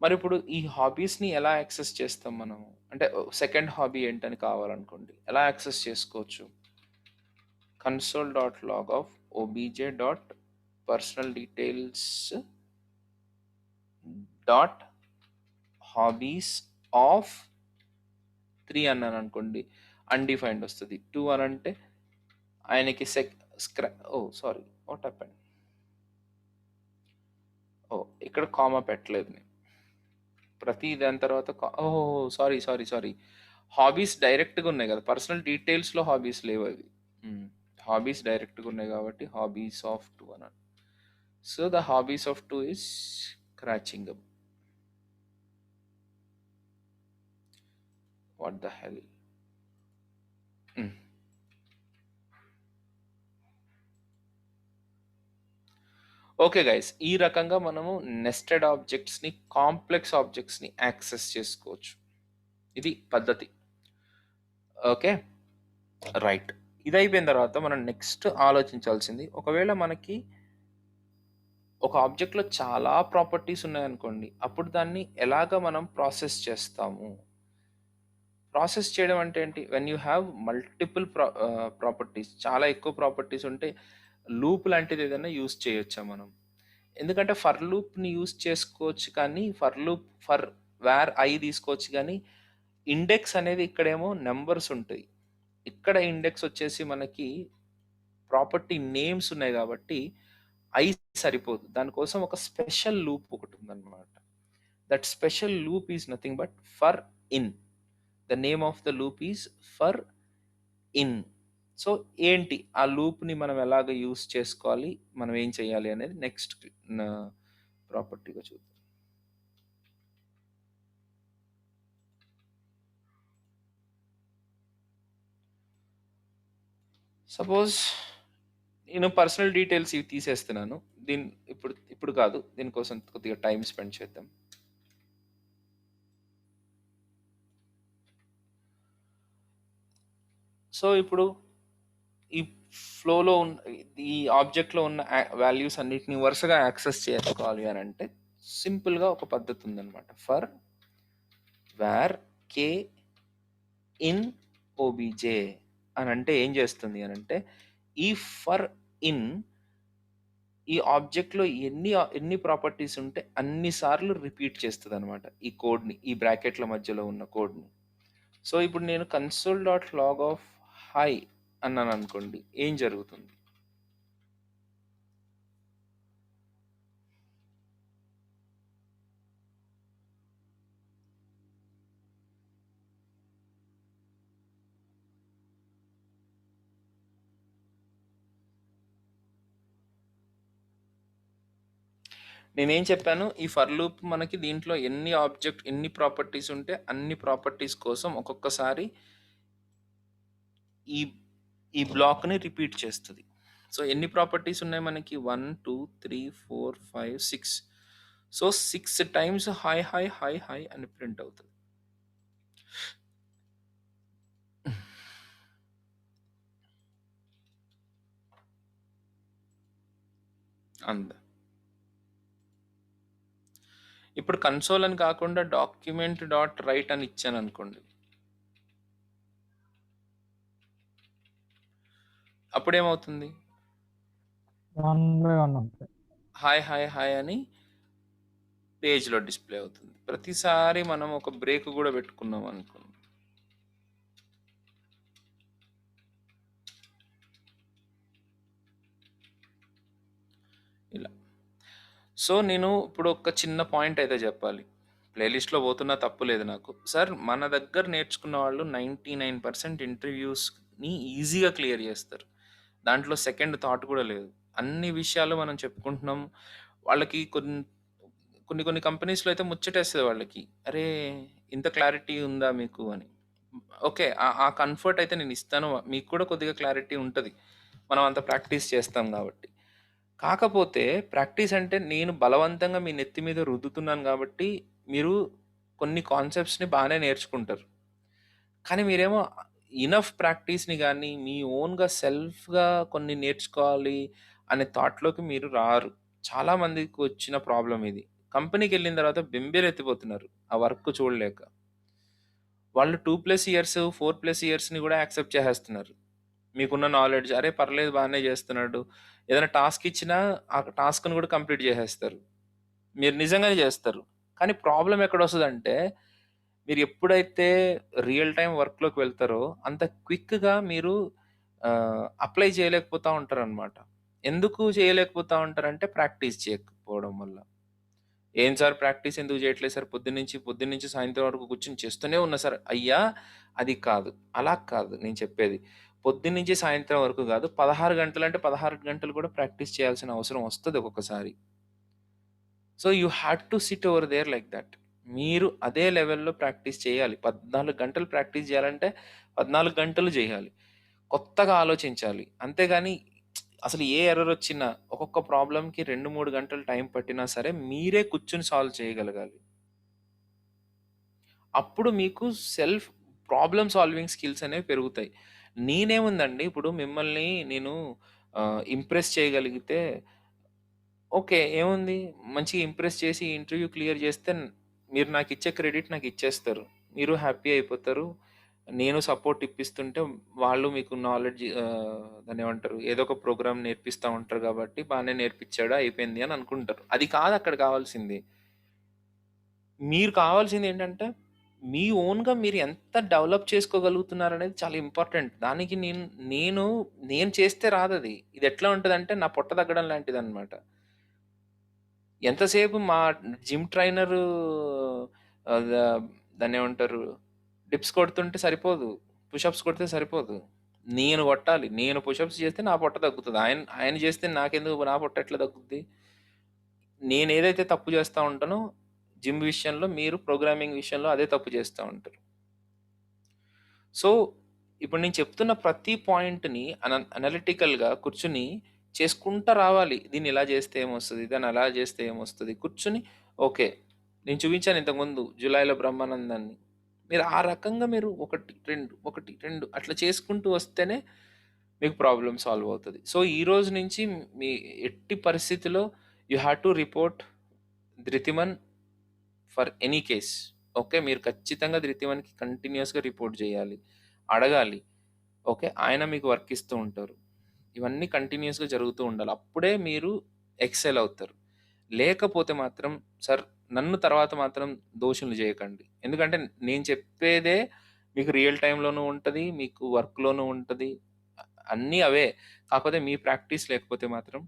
మరి ఇప్పుడు ఈ హాబీస్ని ఎలా యాక్సెస్ చేస్తాం మనము? అంటే సెకండ్ హాబీ ఏంటని కావాలనుకోండి, ఎలా యాక్సెస్ చేసుకోవచ్చు? Console dot log of obj dot personal details dot hobbies of 3 అన్నాను అనుకోండి, అన్డిఫైన్డ్ వస్తుంది. 2 అని అంటే ఆయనకి సారీ, వాట్ హ్యాపెండ్? ఇక్కడ కామా పెట్టలేదు నేను. ప్రతి దాని తర్వాత సారీ సారీ సారీ, హాబీస్ డైరెక్ట్గా ఉన్నాయి కదా, పర్సనల్ డీటెయిల్స్లో హాబీస్ లేవు అవి. హాబీస్ డైరెక్ట్గా ఉన్నాయి కాబట్టి హాబీస్ ఆఫ్ 2 అన్నాను. So the hobbies of 2 is scratching up. What the hell. Okay guys, ఈ రకంగా మనము నెస్టెడ్ ఆబ్జెక్ట్స్ని, కాంప్లెక్స్ ఆబ్జెక్ట్స్ని యాక్సెస్ చేసుకోవచ్చు. ఇది పద్ధతి. Okay, right. ఇది అయిపోయిన తర్వాత మనం నెక్స్ట్ ఆలోచించాల్సింది, ఒకవేళ మనకి ఒక ఆబ్జెక్ట్లో చాలా ప్రాపర్టీస్ ఉన్నాయనుకోండి, అప్పుడు దాన్ని ఎలాగ మనం ప్రాసెస్ చేస్తాము? ప్రాసెస్ చేయడం అంటే ఏంటి? When you have multiple properties, చాలా ఎక్కువ ప్రాపర్టీస్ ఉంటే లూప్ లాంటిది ఏదైనా యూస్ చేయొచ్చా మనం? ఎందుకంటే ఫర్ లూప్ని యూస్ చేసుకోవచ్చు, కానీ ఫర్ వేర్ ఐ తీసుకోవచ్చు, కానీ ఇండెక్స్ అనేది ఇక్కడేమో నెంబర్స్ ఉంటాయి, ఇక్కడ ఇండెక్స్ వచ్చేసి మనకి ప్రాపర్టీ నేమ్స్ ఉన్నాయి కాబట్టి ఐ సరిపోదు. దానికోసం ఒక స్పెషల్ లూప్ ఒకటి ఉందన్నమాట. That special loop is nothing but for in. The name of the loop is for in. So ఏంటి ఆ లూప్ని మనం ఎలాగ యూస్ చేసుకోవాలి, మనం ఏం చేయాలి అనేది నెక్స్ట్ ప్రాపర్టీగా చూద్దాం. సపోజ్ నేను పర్సనల్ డీటెయిల్స్ ఇవి తీసేస్తున్నాను. ఇప్పుడు కాదు, దీనికోసం కొద్దిగా టైం స్పెండ్ చేద్దాం. సో ఇప్పుడు ఈ ఫ్లోలో ఉన్న ఈ ఆబ్జెక్ట్లో ఉన్న వాల్యూస్ అన్నిటిని వరుసగా యాక్సెస్ చేసుకోవాలి అని అంటే సింపుల్గా ఒక పద్ధతి ఉందన్నమాట. For where K in OBJ అని అంటే ఏం చేస్తుంది అని అంటే, ఈ ఫర్ ఇన్ ఈ ఆబ్జెక్ట్లో ఎన్ని ప్రాపర్టీస్ ఉంటే అన్నిసార్లు రిపీట్ చేస్తుంది అనమాట ఈ కోడ్ని, ఈ బ్రాకెట్ల మధ్యలో ఉన్న కోడ్ని. సో ఇప్పుడు నేను console dot log of hi అన్నాను అనుకోండి, ఏం జరుగుతుంది? నేనేం చెప్పాను? ఈ ఫర్ లూప్ మనకి దీంట్లో ఎన్ని ప్రాపర్టీస్ ఉంటే అన్ని ప్రాపర్టీస్ కోసం ఒక్కొక్కసారి ఈ బ్లాక్ని రిపీట్ చేస్తుంది. సో ఎన్ని ప్రాపర్టీస్ ఉన్నాయి మనకి? 1 2 3 4 5 6. So 6 times high high high high అని ప్రింట్ అవుతుంది. అంద ఇప్పుడు కన్సోల్ అని కాకుండా డాక్యుమెంట్ డాట్ రైట్ అని ఇచ్చాను అనుకోండి, అప్పుడేమవుతుంది? 1/1 ఉంటాయి. హాయ్ హాయ్ హాయ్ అని పేజ్లో డిస్ప్లే అవుతుంది. ప్రతిసారి మనం ఒక బ్రేక్ కూడా పెట్టుకున్నాం అనుకోండి, ఇలా. సో నేను ఇప్పుడు ఒక చిన్న పాయింట్ అయితే చెప్పాలి. ప్లేలిస్ట్లో పోతున్నా తప్పు లేదు నాకు. సార్ మన దగ్గర నేర్చుకున్న వాళ్ళు 99% ఇంటర్వ్యూస్ని ఈజీగా క్లియర్ చేస్తారు. దాంట్లో సెకండ్ థాట్ కూడా లేదు. అన్ని విషయాలు మనం చెప్పుకుంటున్నాం. వాళ్ళకి కొన్ని కొన్ని కొన్ని కంపెనీస్లో అయితే ముచ్చటేస్తుంది వాళ్ళకి, అరే ఇంత క్లారిటీ ఉందా మీకు అని. ఓకే, ఆ కంఫర్ట్ అయితే నేను ఇస్తాను, మీకు కూడా కొద్దిగా క్లారిటీ ఉంటుంది, మనం అంత ప్రాక్టీస్ చేస్తాం కాబట్టి. కాకపోతే ప్రాక్టీస్ అంటే నేను బలవంతంగా మీ నెత్తి మీద రుద్దుతున్నాను కాబట్టి మీరు కొన్ని కాన్సెప్ట్స్ని బాగానే నేర్చుకుంటారు. కానీ మీరేమో ఇనఫ్ ప్రాక్టీస్ని కానీ మీ ఓన్గా సెల్ఫ్గా కొన్ని నేర్చుకోవాలి అనే థాట్లోకి మీరు రారు. చాలామందికి వచ్చిన ప్రాబ్లం ఇది. కంపెనీకి వెళ్ళిన తర్వాత బెంబేలు ఎత్తిపోతున్నారు ఆ వర్క్ చూడలేక. వాళ్ళు 2+ ఇయర్స్ 4+ ఇయర్స్ని కూడా యాక్సెప్ట్ చేసేస్తున్నారు. మీకున్న నాలెడ్జ్, అరే పర్లేదు బాగానే చేస్తున్నాడు, ఏదైనా టాస్క్ ఇచ్చినా ఆ టాస్క్ని కూడా కంప్లీట్ చేసేస్తారు. మీరు నిజంగానే చేస్తారు. కానీ ప్రాబ్లం ఎక్కడ వస్తుందంటే, మీరు ఎప్పుడైతే రియల్ టైం వర్క్లోకి వెళ్తారో అంత క్విక్గా మీరు అప్లై చేయలేకపోతూ ఉంటారనమాట. ఎందుకు చేయలేకపోతూ ఉంటారంటే ప్రాక్టీస్ చేయకపోవడం వల్ల. ఏం సార్ ప్రాక్టీస్ ఎందుకు చేయట్లేదు సార్, పొద్దున్నుంచి సాయంత్రం వరకు కూర్చొని చేస్తూనే ఉన్నా సార్. అయ్యా అది కాదు, అలా కాదు నేను చెప్పేది. పొద్దున్నుంచి సాయంత్రం వరకు కాదు, 16 గంటలు అంటే 16 గంటలు కూడా ప్రాక్టీస్ చేయాల్సిన అవసరం వస్తుంది ఒక్కొక్కసారి. So you had to sit over there like that. మీరు అదే లెవెల్లో ప్రాక్టీస్ చేయాలి. 14 గంటలు ప్రాక్టీస్ చేయాలంటే 14 గంటలు చేయాలి. కొత్తగా ఆలోచించాలి. అంతేగాని అసలు ఏ ఎర్రర్ వచ్చినా ఒక్కొక్క ప్రాబ్లంకి 2-3 గంటలు టైం పట్టినా సరే మీరే కూర్చుని సాల్వ్ చేయగలగాలి. అప్పుడు మీకు సెల్ఫ్ ప్రాబ్లమ్ సాల్వింగ్ స్కిల్స్ అనేవి పెరుగుతాయి. నేనేముందండి, ఇప్పుడు మిమ్మల్ని నేను ఇంప్రెస్ చేయగలిగితే ఓకే, ఏముంది, మంచిగా ఇంప్రెస్ చేసి ఇంటర్వ్యూ క్లియర్ చేస్తే మీరు నాకు ఇచ్చే క్రెడిట్ నాకు ఇచ్చేస్తారు, మీరు హ్యాపీ అయిపోతారు. నేను సపోర్ట్ ఇప్పిస్తుంటే వాళ్ళు మీకు నాలెడ్జ్, దాన్ని ఏమంటారు, ఏదో ఒక ప్రోగ్రామ్ నేర్పిస్తూ ఉంటారు కాబట్టి బాగానే నేర్పించాడా అయిపోయింది అని అనుకుంటారు. అది కాదు అక్కడ కావాల్సింది. మీరు కావాల్సింది ఏంటంటే మీ ఓన్గా మీరు ఎంత డెవలప్ చేసుకోగలుగుతున్నారు అనేది చాలా ఇంపార్టెంట్. దానికి నేను నేను చేస్తే రాదు అది. ఇది ఎట్లా ఉంటుందంటే నా పొట్ట తగ్గడం లాంటిది అనమాట. ఎంతసేపు మా జిమ్ ట్రైనరు దాన్ని ఏమంటారు, డిప్స్ కొడుతుంటే సరిపోదు, పుషప్స్ కొడితే సరిపోదు, నేను కొట్టాలి. నేను పుషప్స్ చేస్తే నా పొట్ట తగ్గుతుంది, ఆయన ఆయన చేస్తే నాకెందుకు నా పొట్ట ఎట్లా తగ్గుద్ది? నేను ఏదైతే తప్పు చేస్తూ ఉంటానో జిమ్ విషయంలో, మీరు ప్రోగ్రామింగ్ విషయంలో అదే తప్పు చేస్తూ ఉంటారు. సో ఇప్పుడు నేను చెప్తున్న ప్రతి పాయింట్ని అనలిటికల్గా కూర్చుని చేసుకుంటూ రావాలి. దీన్ని ఇలా చేస్తే ఏమొస్తుంది, దాన్ని అలా చేస్తే ఏమొస్తుంది, కూర్చుని ఓకే నేను చూపించాను ఇంతకుముందు జూలైలో బ్రహ్మానందాన్ని. మీరు ఆ రకంగా మీరు 1 2 అట్లా చేసుకుంటూ వస్తేనే మీకు ప్రాబ్లం సాల్వ్ అవుతుంది. సో ఈ రోజు నుంచి మీ ఎట్టి పరిస్థితిలో you have to report Dhritiman for any case. Okay, మీరు ఖచ్చితంగా ధృతిమన్కి కంటిన్యూస్గా రిపోర్ట్ చేయాలి, అడగాలి. ఓకే, ఆయన మీకు వర్క్ ఇస్తూ ఉంటారు. ఇవన్నీ కంటిన్యూస్గా జరుగుతూ ఉండాలి. అప్పుడే మీరు ఎక్సెల్ అవుతారు. లేకపోతే మాత్రం సార్ నన్ను తర్వాత మాత్రం దోషులు చేయకండి. ఎందుకంటే నేను చెప్పేదే మీకు రియల్ టైంలోనూ ఉంటుంది, మీకు వర్క్లోనూ ఉంటుంది, అన్నీ అవే. కాకపోతే మీ ప్రాక్టీస్ లేకపోతే మాత్రం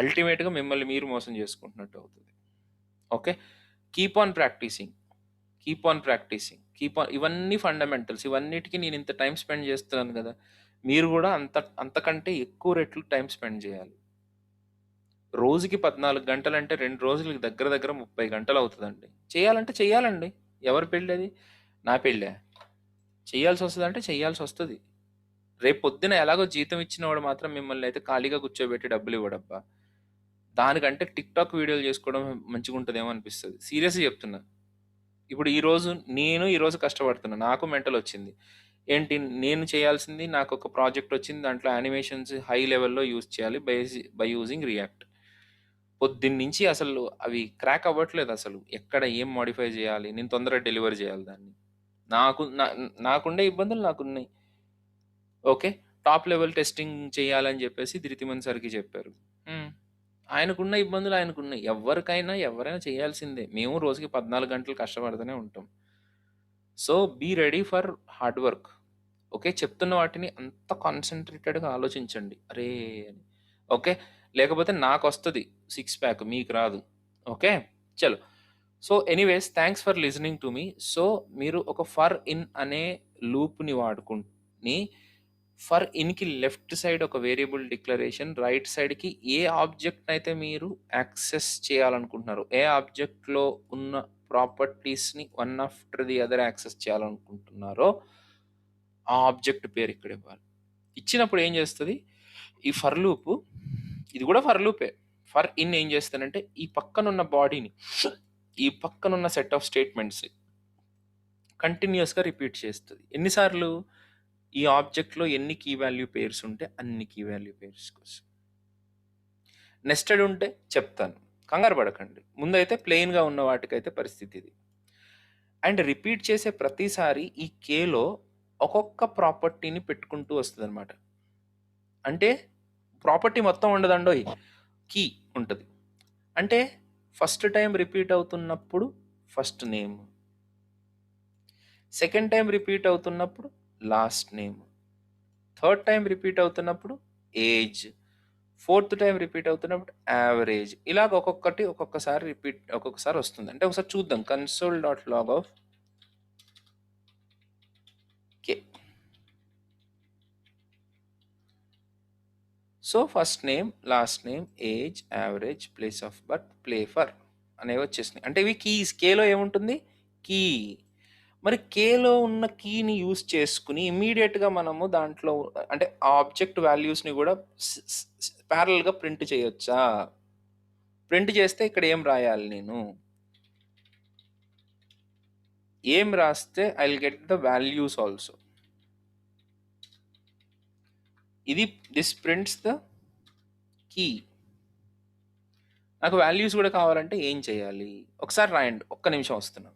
అల్టిమేట్గా మిమ్మల్ని మీరు మోసం చేసుకుంటున్నట్టు అవుతుంది. Okay, keep on practicing. ఇవన్నీ ఫండమెంటల్స్. ఇవన్నిటికీ నేను ఇంత టైం స్పెండ్ చేస్తున్నాను కదా, మీరు కూడా అంతకంటే ఎక్కువ రెట్లు టైం స్పెండ్ చేయాలి. రోజుకి 14 గంటలు అంటే 2 రోజులకి దగ్గర దగ్గర 30 గంటలు అవుతుందండి. చేయాలంటే చెయ్యాలండి. ఎవరి పెళ్ళి అది? నా పెళ్ళే. చేయాల్సి వస్తుంది అంటే చేయాల్సి వస్తుంది. రేపు పొద్దున ఎలాగో జీతం ఇచ్చినవాడు మాత్రం మిమ్మల్ని అయితే ఖాళీగా కూర్చోబెట్టి డబ్బులు ఇవ్వడబ్బా. దానికంటే టిక్ టాక్ వీడియోలు చేసుకోవడం మంచిగా ఉంటుందేమో అనిపిస్తుంది. సీరియస్గా చెప్తున్నా. ఇప్పుడు ఈరోజు కష్టపడుతున్నా, నాకు మెంటల్ వచ్చింది. ఏంటి నేను చేయాల్సింది, నాకు ఒక ప్రాజెక్ట్ వచ్చింది, దాంట్లో యానిమేషన్స్ హై లెవెల్లో యూజ్ చేయాలి బై యూజింగ్ రియాక్ట్. పొద్దున్నుంచి అసలు అవి క్రాక్ అవ్వట్లేదు. అసలు ఎక్కడ ఏం మోడిఫై చేయాలి, నేను తొందరగా డెలివర్ చేయాలి దాన్ని. నాకుండే ఇబ్బందులు నాకున్నాయి. ఓకే, టాప్ లెవెల్ టెస్టింగ్ చేయాలని చెప్పేసి ధృతిమన్ సార్కి చెప్పారు. ఆయనకున్న ఇబ్బందులు ఆయనకున్నాయి. ఎవరైనా చేయాల్సిందే. మేము రోజుకి 14 గంటలు కష్టపడుతూనే ఉంటాం. So be ready for hard work. Okay, చెప్తున్న వాటిని అంత కాన్సన్ట్రేటెడ్గా ఆలోచించండి. అరే అని, ఓకే, లేకపోతే నాకు వస్తుంది 6 ప్యాక్, మీకు రాదు. ఓకే, చలో. So anyways, thanks for listening to me. So మీరు ఒక ఫర్ ఇన్ అనే లూప్ని వాడుకుని, ఫర్ ఇన్కి లెఫ్ట్ సైడ్ ఒక వేరియబుల్ డిక్లరేషన్, రైట్ సైడ్కి ఏ ఆబ్జెక్ట్ అయితే మీరు యాక్సెస్ చేయాలనుకుంటున్నారు, ఏ ఆబ్జెక్ట్లో ఉన్న ప్రాపర్టీస్ని one after the other access చేయాలనుకుంటున్నారో ఆ ఆబ్జెక్ట్ పేరు ఇక్కడ ఇవ్వాలి. ఇచ్చినప్పుడు ఏం చేస్తుంది ఈ ఫర్ లూప్, ఇది కూడా ఫర్ లూపే. ఫర్ ఇన్ ఏం చేస్తానంటే ఈ పక్కనున్న బాడీని, ఈ పక్కనున్న సెట్ ఆఫ్ స్టేట్మెంట్స్ కంటిన్యూస్గా రిపీట్ చేస్తుంది. ఎన్నిసార్లు? ఈ ఆబ్జెక్ట్లో ఎన్ని కీ వాల్యూ పేర్స్ ఉంటే అన్ని కీ వాల్యూ పేర్స్ కోసం. నెస్టెడ్ ఉంటే చెప్తాను, కంగారు పడకండి. ముందైతే ప్లెయిన్గా ఉన్న వాటికైతే పరిస్థితి ఇది. అండ్ రిపీట్ చేసే ప్రతిసారి ఈ కేలో ఒక్కొక్క ప్రాపర్టీని పెట్టుకుంటూ వస్తుంది అనమాట. అంటే ప్రాపర్టీ మొత్తం ఉండదండోయ్, కీ ఉంటుంది. అంటే ఫస్ట్ టైం రిపీట్ అవుతున్నప్పుడు first name, second time repeat అవుతున్నప్పుడు last name, third time repeat అవుతున్నప్పుడు ఏజ్, ఫోర్త్ టైం రిపీట్ అవుతున్నప్పుడు యావరేజ్. ఇలాగ ఒక్కొక్కసారి వస్తుంది. అంటే ఒకసారి చూద్దాం, console.log of k. So first name, last name, age, average, place of birth, play for అనేవి వచ్చేసినాయి. అంటే ఇవి కీస్. కేలో ఏముంటుంది? కీ. మరి కేలో ఉన్న కీని యూస్ చేసుకుని ఇమీడియట్గా మనము దాంట్లో అంటే ఆ ఆబ్జెక్ట్ వాల్యూస్ని కూడా ప్యారల్గా ప్రింట్ చేయొచ్చా? ప్రింట్ చేస్తే ఇక్కడ ఏం రాయాలి నేను? ఏం రాస్తే I will get the values also. ఇది దిస్ ప్రింట్స్ ద కీ. నాకు వాల్యూస్ కూడా కావాలంటే ఏం చేయాలి? ఒకసారి రాయండి, ఒక్క నిమిషం వస్తున్నా.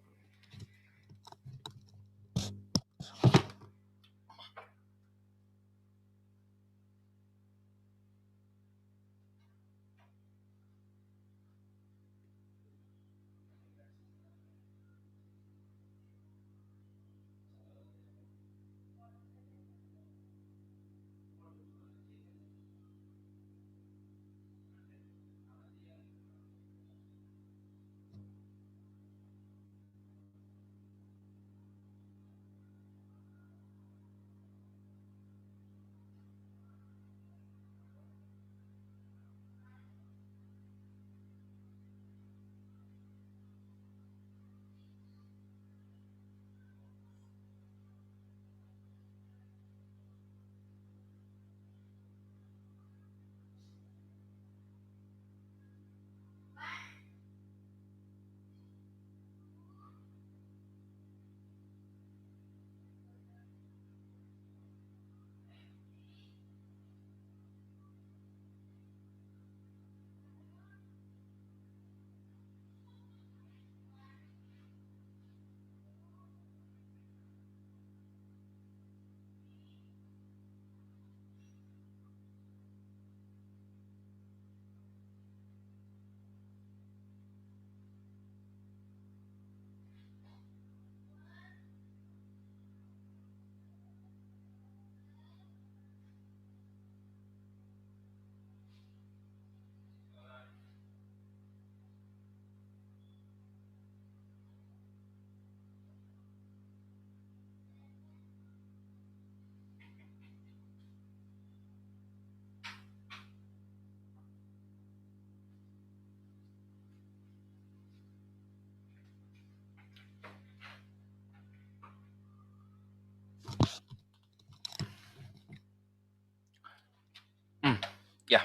యా.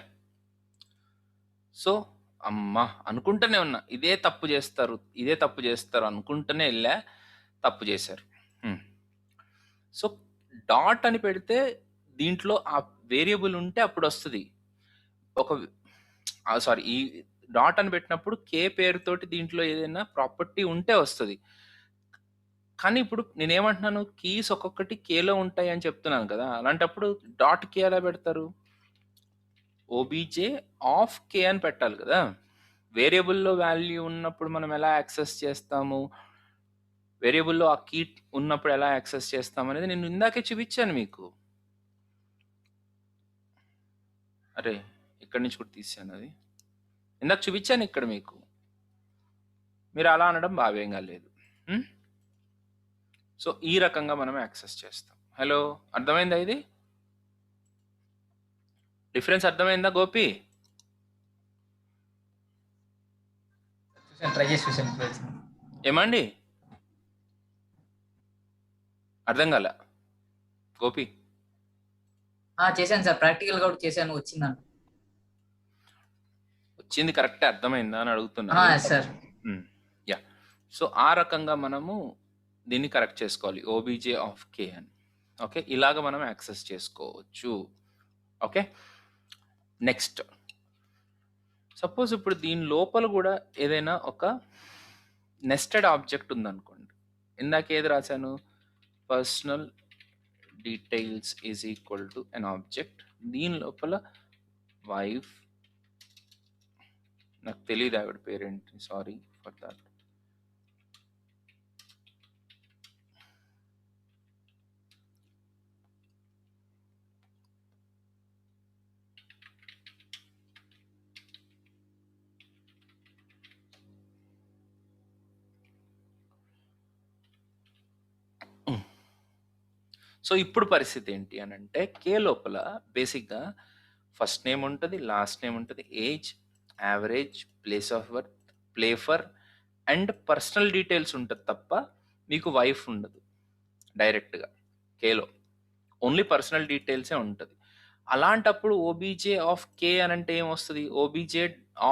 సో అమ్మా అనుకుంటూనే ఉన్నా ఇదే తప్పు చేస్తారు అనుకుంటూనే వెళ్ళా, తప్పు చేశారు. సో డాట్ అని పెడితే దీంట్లో ఆ వేరియబుల్ ఉంటే అప్పుడు వస్తుంది. సారీ, ఈ డాట్ అని పెట్టినప్పుడు కే పేరుతోటి దీంట్లో ఏదైనా ప్రాపర్టీ ఉంటే వస్తుంది. కానీ ఇప్పుడు నేనేమంటున్నాను, కీస్ ఒక్కొక్కటి కేలో ఉంటాయి అని చెప్తున్నాను కదా. అలాంటప్పుడు డాట్ కే ఎలా పెడతారు? ఓబీజే ఆఫ్ కే అని పెట్టాలి కదా. వేరియబుల్లో వాల్యూ ఉన్నప్పుడు మనం ఎలా యాక్సెస్ చేస్తాము, వేరియబుల్లో ఆ కీ ఉన్నప్పుడు ఎలా యాక్సెస్ చేస్తాం అనేది నేను ఇందాకే చూపించాను మీకు. అరే ఇక్కడి నుంచి కూడా తీసాను, అది ఇందాక చూపించాను ఇక్కడ మీకు. మీరు అలా అనడం బావేం కాలేదు. సో ఈ రకంగా మనం యాక్సెస్ చేస్తాం. హలో, అర్థమైందా? ఇది డిఫరెన్స్ అర్థమైందా గోపి? ట్రై చేసి చూసాను ఇప్పుడు వచ్చింది. ఏమండి, అర్థం కాల గోపి? చేశాను సార్, ప్రాక్టికల్ కూడా చేశాను, వచ్చిందంట. వచ్చింది కరెక్టే, అర్థమైందా అని అడుగుతున్నా. సార్ యా, సో ఆ రకంగా మనము దీన్ని కరెక్ట్ చేసుకోవాలి, ఓబీజే ఆఫ్ కే అని. ఓకే, ఇలాగ మనం యాక్సెస్ చేసుకోవచ్చు. ఓకే, నెక్స్ట్ సపోజ్ ఇప్పుడు దీని లోపల కూడా ఏదైనా ఒక నెస్టెడ్ ఆబ్జెక్ట్ ఉందనుకోండి. ఇందాక ఏది రాశాను? Personal details is equal to an object. దీని లోపల వైఫ్, నాకు తెలియదు ఆవిడ పేరేంటి, సారీ ఫర్ దాట్. సో ఇప్పుడు పరిస్థితి ఏంటి అని అంటే, కే లోపల బేసిక్గా ఫస్ట్ నేమ్ ఉంటుంది, లాస్ట్ నేమ్ ఉంటుంది, age, average, place of birth, play for and personal details ఉంటుంది తప్ప మీకు వైఫ్ ఉండదు డైరెక్ట్గా. కేలో ఓన్లీ పర్సనల్ డీటెయిల్సే ఉంటుంది. అలాంటప్పుడు ఓబీజే ఆఫ్ కే అని అంటే ఏమొస్తుంది, ఓబీజే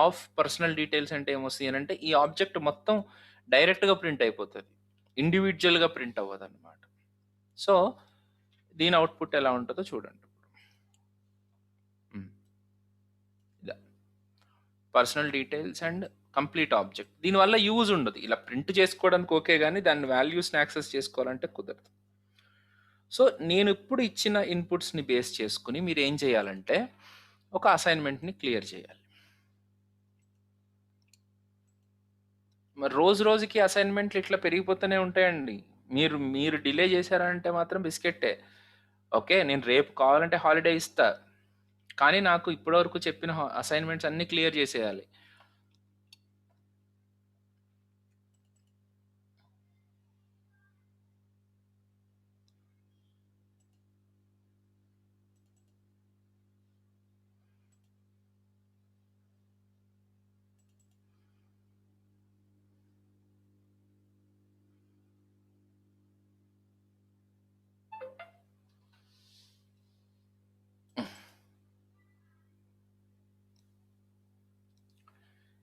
ఆఫ్ పర్సనల్ డీటెయిల్స్ అంటే ఏమొస్తుంది అని అంటే, ఈ ఆబ్జెక్ట్ మొత్తం డైరెక్ట్గా ప్రింట్ అయిపోతుంది, ఇండివిజువల్గా ప్రింట్ అవ్వదు అనమాట. సో దీని అవుట్పుట్ ఎలా ఉంటుందో చూడండి. ఇదా personal details and complete object. దీనివల్ల యూజ్ ఉండదు, ఇలా ప్రింట్ చేసుకోవడానికి ఓకే, కానీ దాని వాల్యూస్ని యాక్సెస్ చేసుకోవాలంటే కుదరదు. సో నేను ఇప్పుడు ఇచ్చిన ఇన్పుట్స్ని బేస్ చేసుకుని మీరు ఏం చేయాలంటే ఒక అసైన్మెంట్ని క్లియర్ చేయాలి. మరి రోజు రోజుకి అసైన్మెంట్లు ఇట్లా పెరిగిపోతూనే ఉంటాయండి. మీరు డిలే చేశారంటే మాత్రం బిస్కెట్టే. ఓకే, నేను రేపు కావాలంటే హాలిడే ఇస్తా, కానీ నాకు ఇప్పటివరకు చెప్పిన అసైన్మెంట్స్ అన్నీ క్లియర్ చేసేయాలి.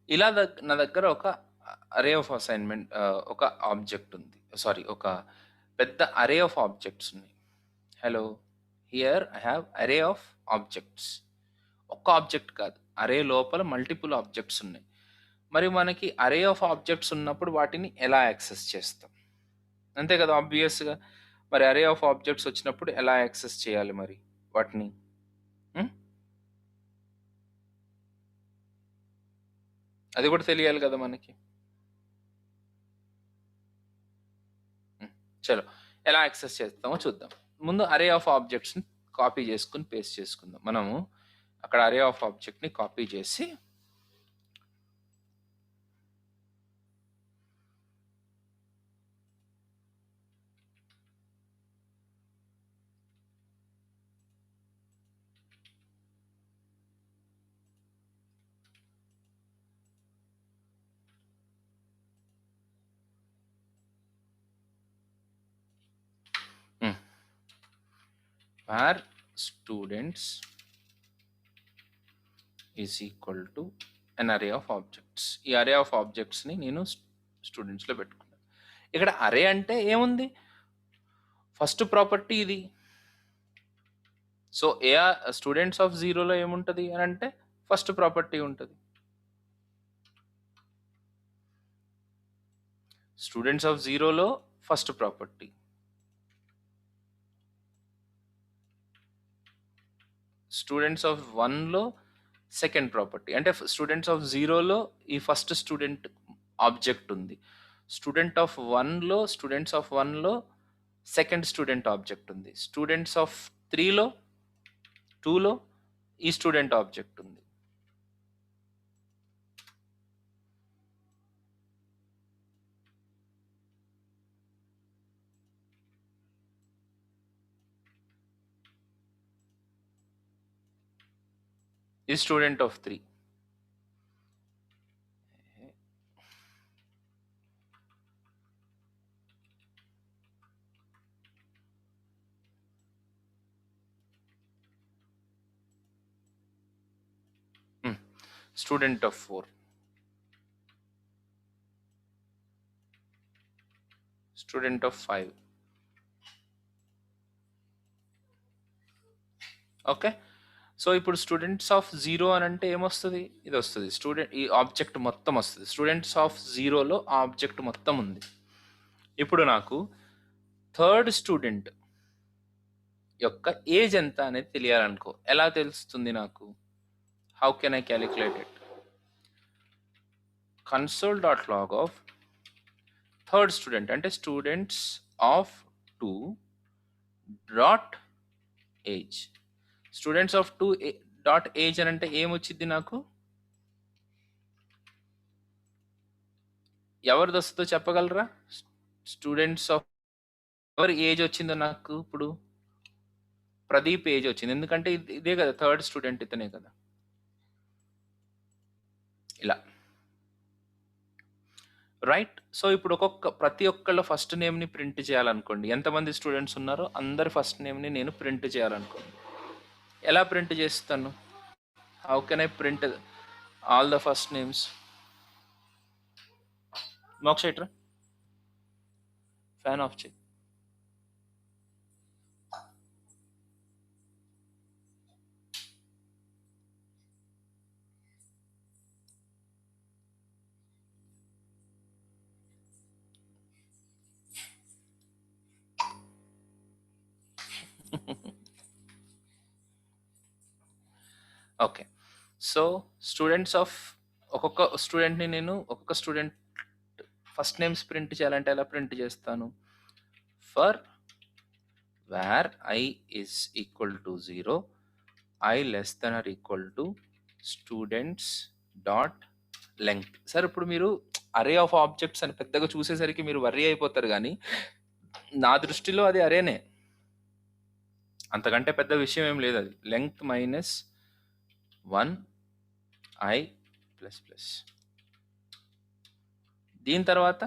ఇలా నా దగ్గర ఒక అరే ఆఫ్ అసైన్మెంట్, ఒక ఆబ్జెక్ట్ ఉంది, సారీ ఒక పెద్ద అరే ఆఫ్ ఆబ్జెక్ట్స్ ఉన్నాయి. హలో, హియర్ ఐ హ్యావ్ అరే ఆఫ్ ఆబ్జెక్ట్స్. ఒక్క ఆబ్జెక్ట్ కాదు, అరే లోపల మల్టిపుల్ ఆబ్జెక్ట్స్ ఉన్నాయి. మరి మనకి అరే ఆఫ్ ఆబ్జెక్ట్స్ ఉన్నప్పుడు వాటిని ఎలా యాక్సెస్ చేస్తాం? అంతే కదా ఆబ్వియస్గా. మరి అరే ఆఫ్ ఆబ్జెక్ట్స్ వచ్చినప్పుడు ఎలా యాక్సెస్ చేయాలి మరి వాటిని? అది కూడా తెలియాలి కదా మనకి. చలో, ఎలా యాక్సెస్ చేస్తామో చూద్దాం. ముందు అరే ఆఫ్ ఆబ్జెక్ట్స్ని కాపీ చేసుకుని పేస్ట్ చేసుకుందాం. మనము అక్కడ అరే ఆఫ్ ఆబ్జెక్ట్ని కాపీ చేసి where students is equal to an array of objects. ఈ అరే ఆఫ్ ఆబ్జెక్ట్స్ని నేను స్టూడెంట్స్లో పెట్టుకున్నాను. ఇక్కడ అరే అంటే ఏముంది, ఫస్ట్ ప్రాపర్టీ ఇది. సో స్టూడెంట్స్ ఆఫ్ జీరోలో ఏముంటుంది అని అంటే ఫస్ట్ ప్రాపర్టీ ఉంటుంది. స్టూడెంట్స్ ఆఫ్ 0లో ఫస్ట్ ప్రాపర్టీ, స్టూడెంట్స్ ఆఫ్ 1లో సెకండ్ ప్రాపర్టీ. అంటే స్టూడెంట్స్ ఆఫ్ 0లో ఈ ఫస్ట్ స్టూడెంట్ ఆబ్జెక్ట్ ఉంది, స్టూడెంట్స్ ఆఫ్ 1లో సెకండ్ స్టూడెంట్ ఆబ్జెక్ట్ ఉంది, స్టూడెంట్స్ ఆఫ్ 3లో 2లో ఈ స్టూడెంట్ ఆబ్జెక్ట్ ఉంది. ఈ student of 3. Student of 4, student of 5. Okay, so ఇప్పుడు స్టూడెంట్స్ ఆఫ్ 0 అని అంటే ఏమొస్తుంది, ఇది వస్తుంది, స్టూడెంట్ ఈ ఆబ్జెక్ట్ మొత్తం వస్తుంది. స్టూడెంట్స్ ఆఫ్ 0లో ఆ ఆబ్జెక్ట్ మొత్తం ఉంది. ఇప్పుడు నాకు థర్డ్ స్టూడెంట్ యొక్క ఏజ్ ఎంత అనేది తెలియాలనుకో, ఎలా తెలుస్తుంది నాకు? How can I calculate it? console.log of third student అంటే students of 2 dot age. Students of 2 dot age అని అంటే ఏమొచ్చింది నాకు? ఎవరిది వస్తుందో చెప్పగలరా? స్టూడెంట్స్ ఆఫ్ ఎవరి ఏజ్ వచ్చిందో నాకు ఇప్పుడు? ప్రదీప్ ఏజ్ వచ్చింది, ఎందుకంటే ఇదే కదా థర్డ్ స్టూడెంట్, ఇతనే కదా. ఇలా రైట్. సో ఇప్పుడు ప్రతి ఒక్కళ్ళ ఫస్ట్ నేమ్ని ప్రింట్ చేయాలనుకోండి. ఎంతమంది స్టూడెంట్స్ ఉన్నారో అందరి ఫస్ట్ నేమ్ని నేను ప్రింట్ చేయాలనుకోండి. ఎలా ప్రింట్ చేస్తాను? How can I print all the first names? మోక్ష ఫ్యాన్ ఆఫ్ చేయి. ఓకే, సో స్టూడెంట్స్ ఆఫ్ ఒక్కొక్క స్టూడెంట్ని నేను ఒక్కొక్క స్టూడెంట్ ఫస్ట్ నేమ్స్ ప్రింట్ చేయాలంటే ఎలా ప్రింట్ చేస్తాను? For where I is equal to 0, I less than or equal to students dot length. Sir ఇప్పుడు మీరు అరే ఆఫ్ ఆబ్జెక్ట్స్ అని పెద్దగా చూసేసరికి మీరు వర్రీ అయిపోతారు, కానీ నా దృష్టిలో అది అరేనే, అంతకంటే పెద్ద విషయం ఏం లేదు. అది length minus 1 I plus plus. దీని తర్వాత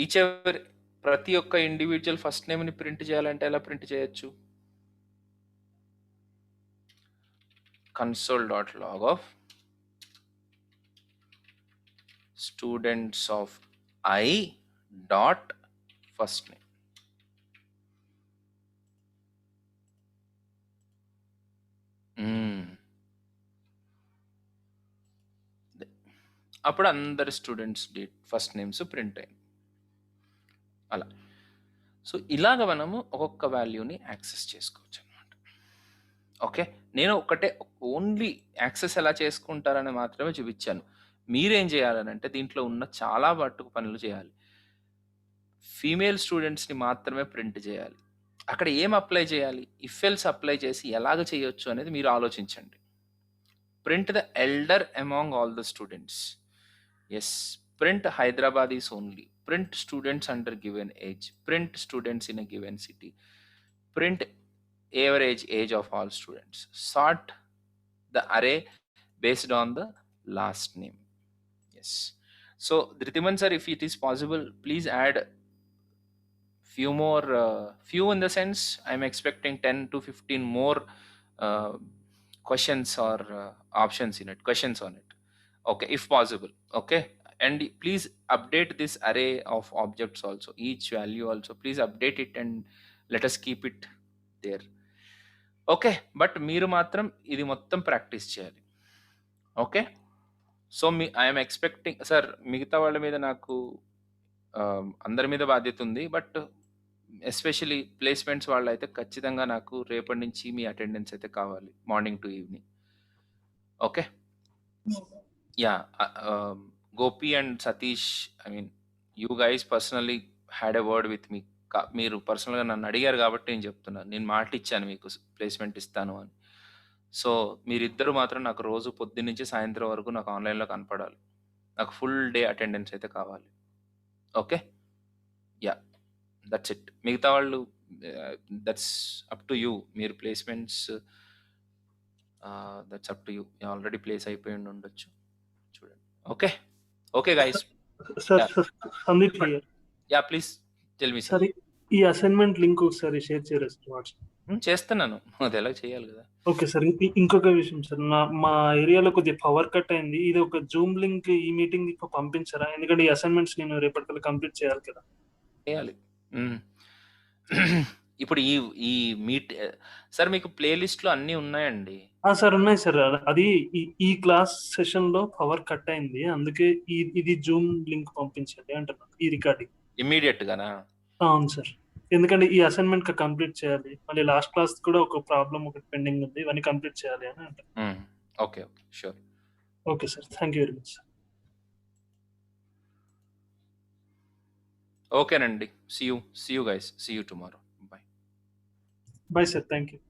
ఈచ్ ఎవరి ప్రతి ఒక్క ఇండివిజువల్ ఫస్ట్ నేమ్ని ప్రింట్ చేయాలంటే ఎలా ప్రింట్ చేయొచ్చు? console.log of students of I dot first name. అప్పుడు అందరి స్టూడెంట్స్ ఫస్ట్ నేమ్స్ ప్రింట్ అయ్యాయి అలా. సో ఇలాగ మనము ఒక్కొక్క వాల్యూని యాక్సెస్ చేసుకోవచ్చు అనమాట. ఓకే, నేను ఓన్లీ యాక్సెస్ ఎలా చేసుకుంటారని మాత్రమే చూపించాను. మీరేం చేయాలని అంటే దీంట్లో ఉన్న చాలా మట్టుకు పనులు చేయాలి. ఫీమేల్ స్టూడెంట్స్ని మాత్రమే ప్రింట్ చేయాలి. అక్కడ ఏం అప్లై చేయాలి? ఇఫ్ ఎల్స్ అప్లై చేసి ఎలాగ చేయొచ్చు అనేది మీరు ఆలోచించండి. Print the elder among all the students. Yes, print Hyderabadis only. Print students under given age. Print students in a given city. Print average age of all students. Sort the array based on the last name. Yes. So Dhritiman sir, if it is possible, please add few more, few in the sense I'm expecting 10 to 15 more questions or options in it, questions on it. Okay, if possible. Okay, and please update this array of objects also, each value also please update it and let us keep it there. Okay, but మీరు మాత్రం ఇది మొత్తం practice చేయాలి. Okay, so I'm expecting sir, మిగతా వాళ్ళ మీద నాకు అందరి మీద బాధ్యత ఉంది. బట్ ఎస్పెషలీ ప్లేస్మెంట్స్ వాళ్ళు అయితే ఖచ్చితంగా నాకు రేపటి నుంచి మీ అటెండెన్స్ అయితే కావాలి, morning to evening. Okay, yeah. Gopi and Satish, I mean you guys personally had a word with me. మీరు పర్సనల్గా నన్ను అడిగారు కాబట్టి నేను చెప్తున్నాను. నేను మాట ఇచ్చాను మీకు ప్లేస్మెంట్ ఇస్తాను అని. సో మీరిద్దరు మాత్రం నాకు రోజు పొద్దున్న నుంచి సాయంత్రం వరకు నాకు ఆన్లైన్లో కనపడాలి. నాకు ఫుల్ డే అటెండెన్స్ అయితే కావాలి. Okay, yeah, that's it. మిగతా వాళ్ళు దట్స్ అప్ టు యూ. మీరు placements that's up to you. Already place అయిపోయి ఉండొచ్చు, చూడండి. Okay, okay guys. Sir Yeah. Sir Sandeep here. Yeah, please tell me sir sir. ఈ assignment link ఒకసారి షేర్ చేయరు WhatsApp. చేస్తున్నాను, అది ఎలా చేయాలి కదా. ఓకే సార్, ఇంకొక విషయం సార్, మా ఏరియాలో కొద్దిగా పవర్ కట్ అయింది. ఇది ఒక జూమ్ లింక్ ఈ మీటింగ్ పంపించారా? ఎందుకంటే ఈ అసైన్మెంట్స్ నేను రేపటికల్లా కంప్లీట్ చేయాలి కదా. చేయాలి. ఇప్పుడు ఈ ఈ మీట్ సార్ మీకు ప్లేలిస్ట్లో అన్నీ ఉన్నాయండి. సార్ ఉన్నాయి సార్. అది ఈ క్లాస్ సెషన్ లో పవర్ కట్ అయింది, అందుకే ఇది జూమ్ లింక్ పంపించండి అంటున్నాను, ఈ రికార్డింగ్ ఇమ్మీడియట్ గానా? అవును సార్, ఎందుకంటే ఈ అసైన్మెంట్ కంప్లీట్ చేయాలి. మళ్ళీ లాస్ట్ క్లాస్ కూడా ఒక ప్రాబ్లం ఒకటి పెండింగ్ ఉంది, ఇవన్నీ కంప్లీట్ చేయాలి అని అంటారు. Okay, okay, sure. Okay sir, thank you very much sir. ఓకేనండి, see you guys, see you tomorrow. Bye. Bye sir, thank you.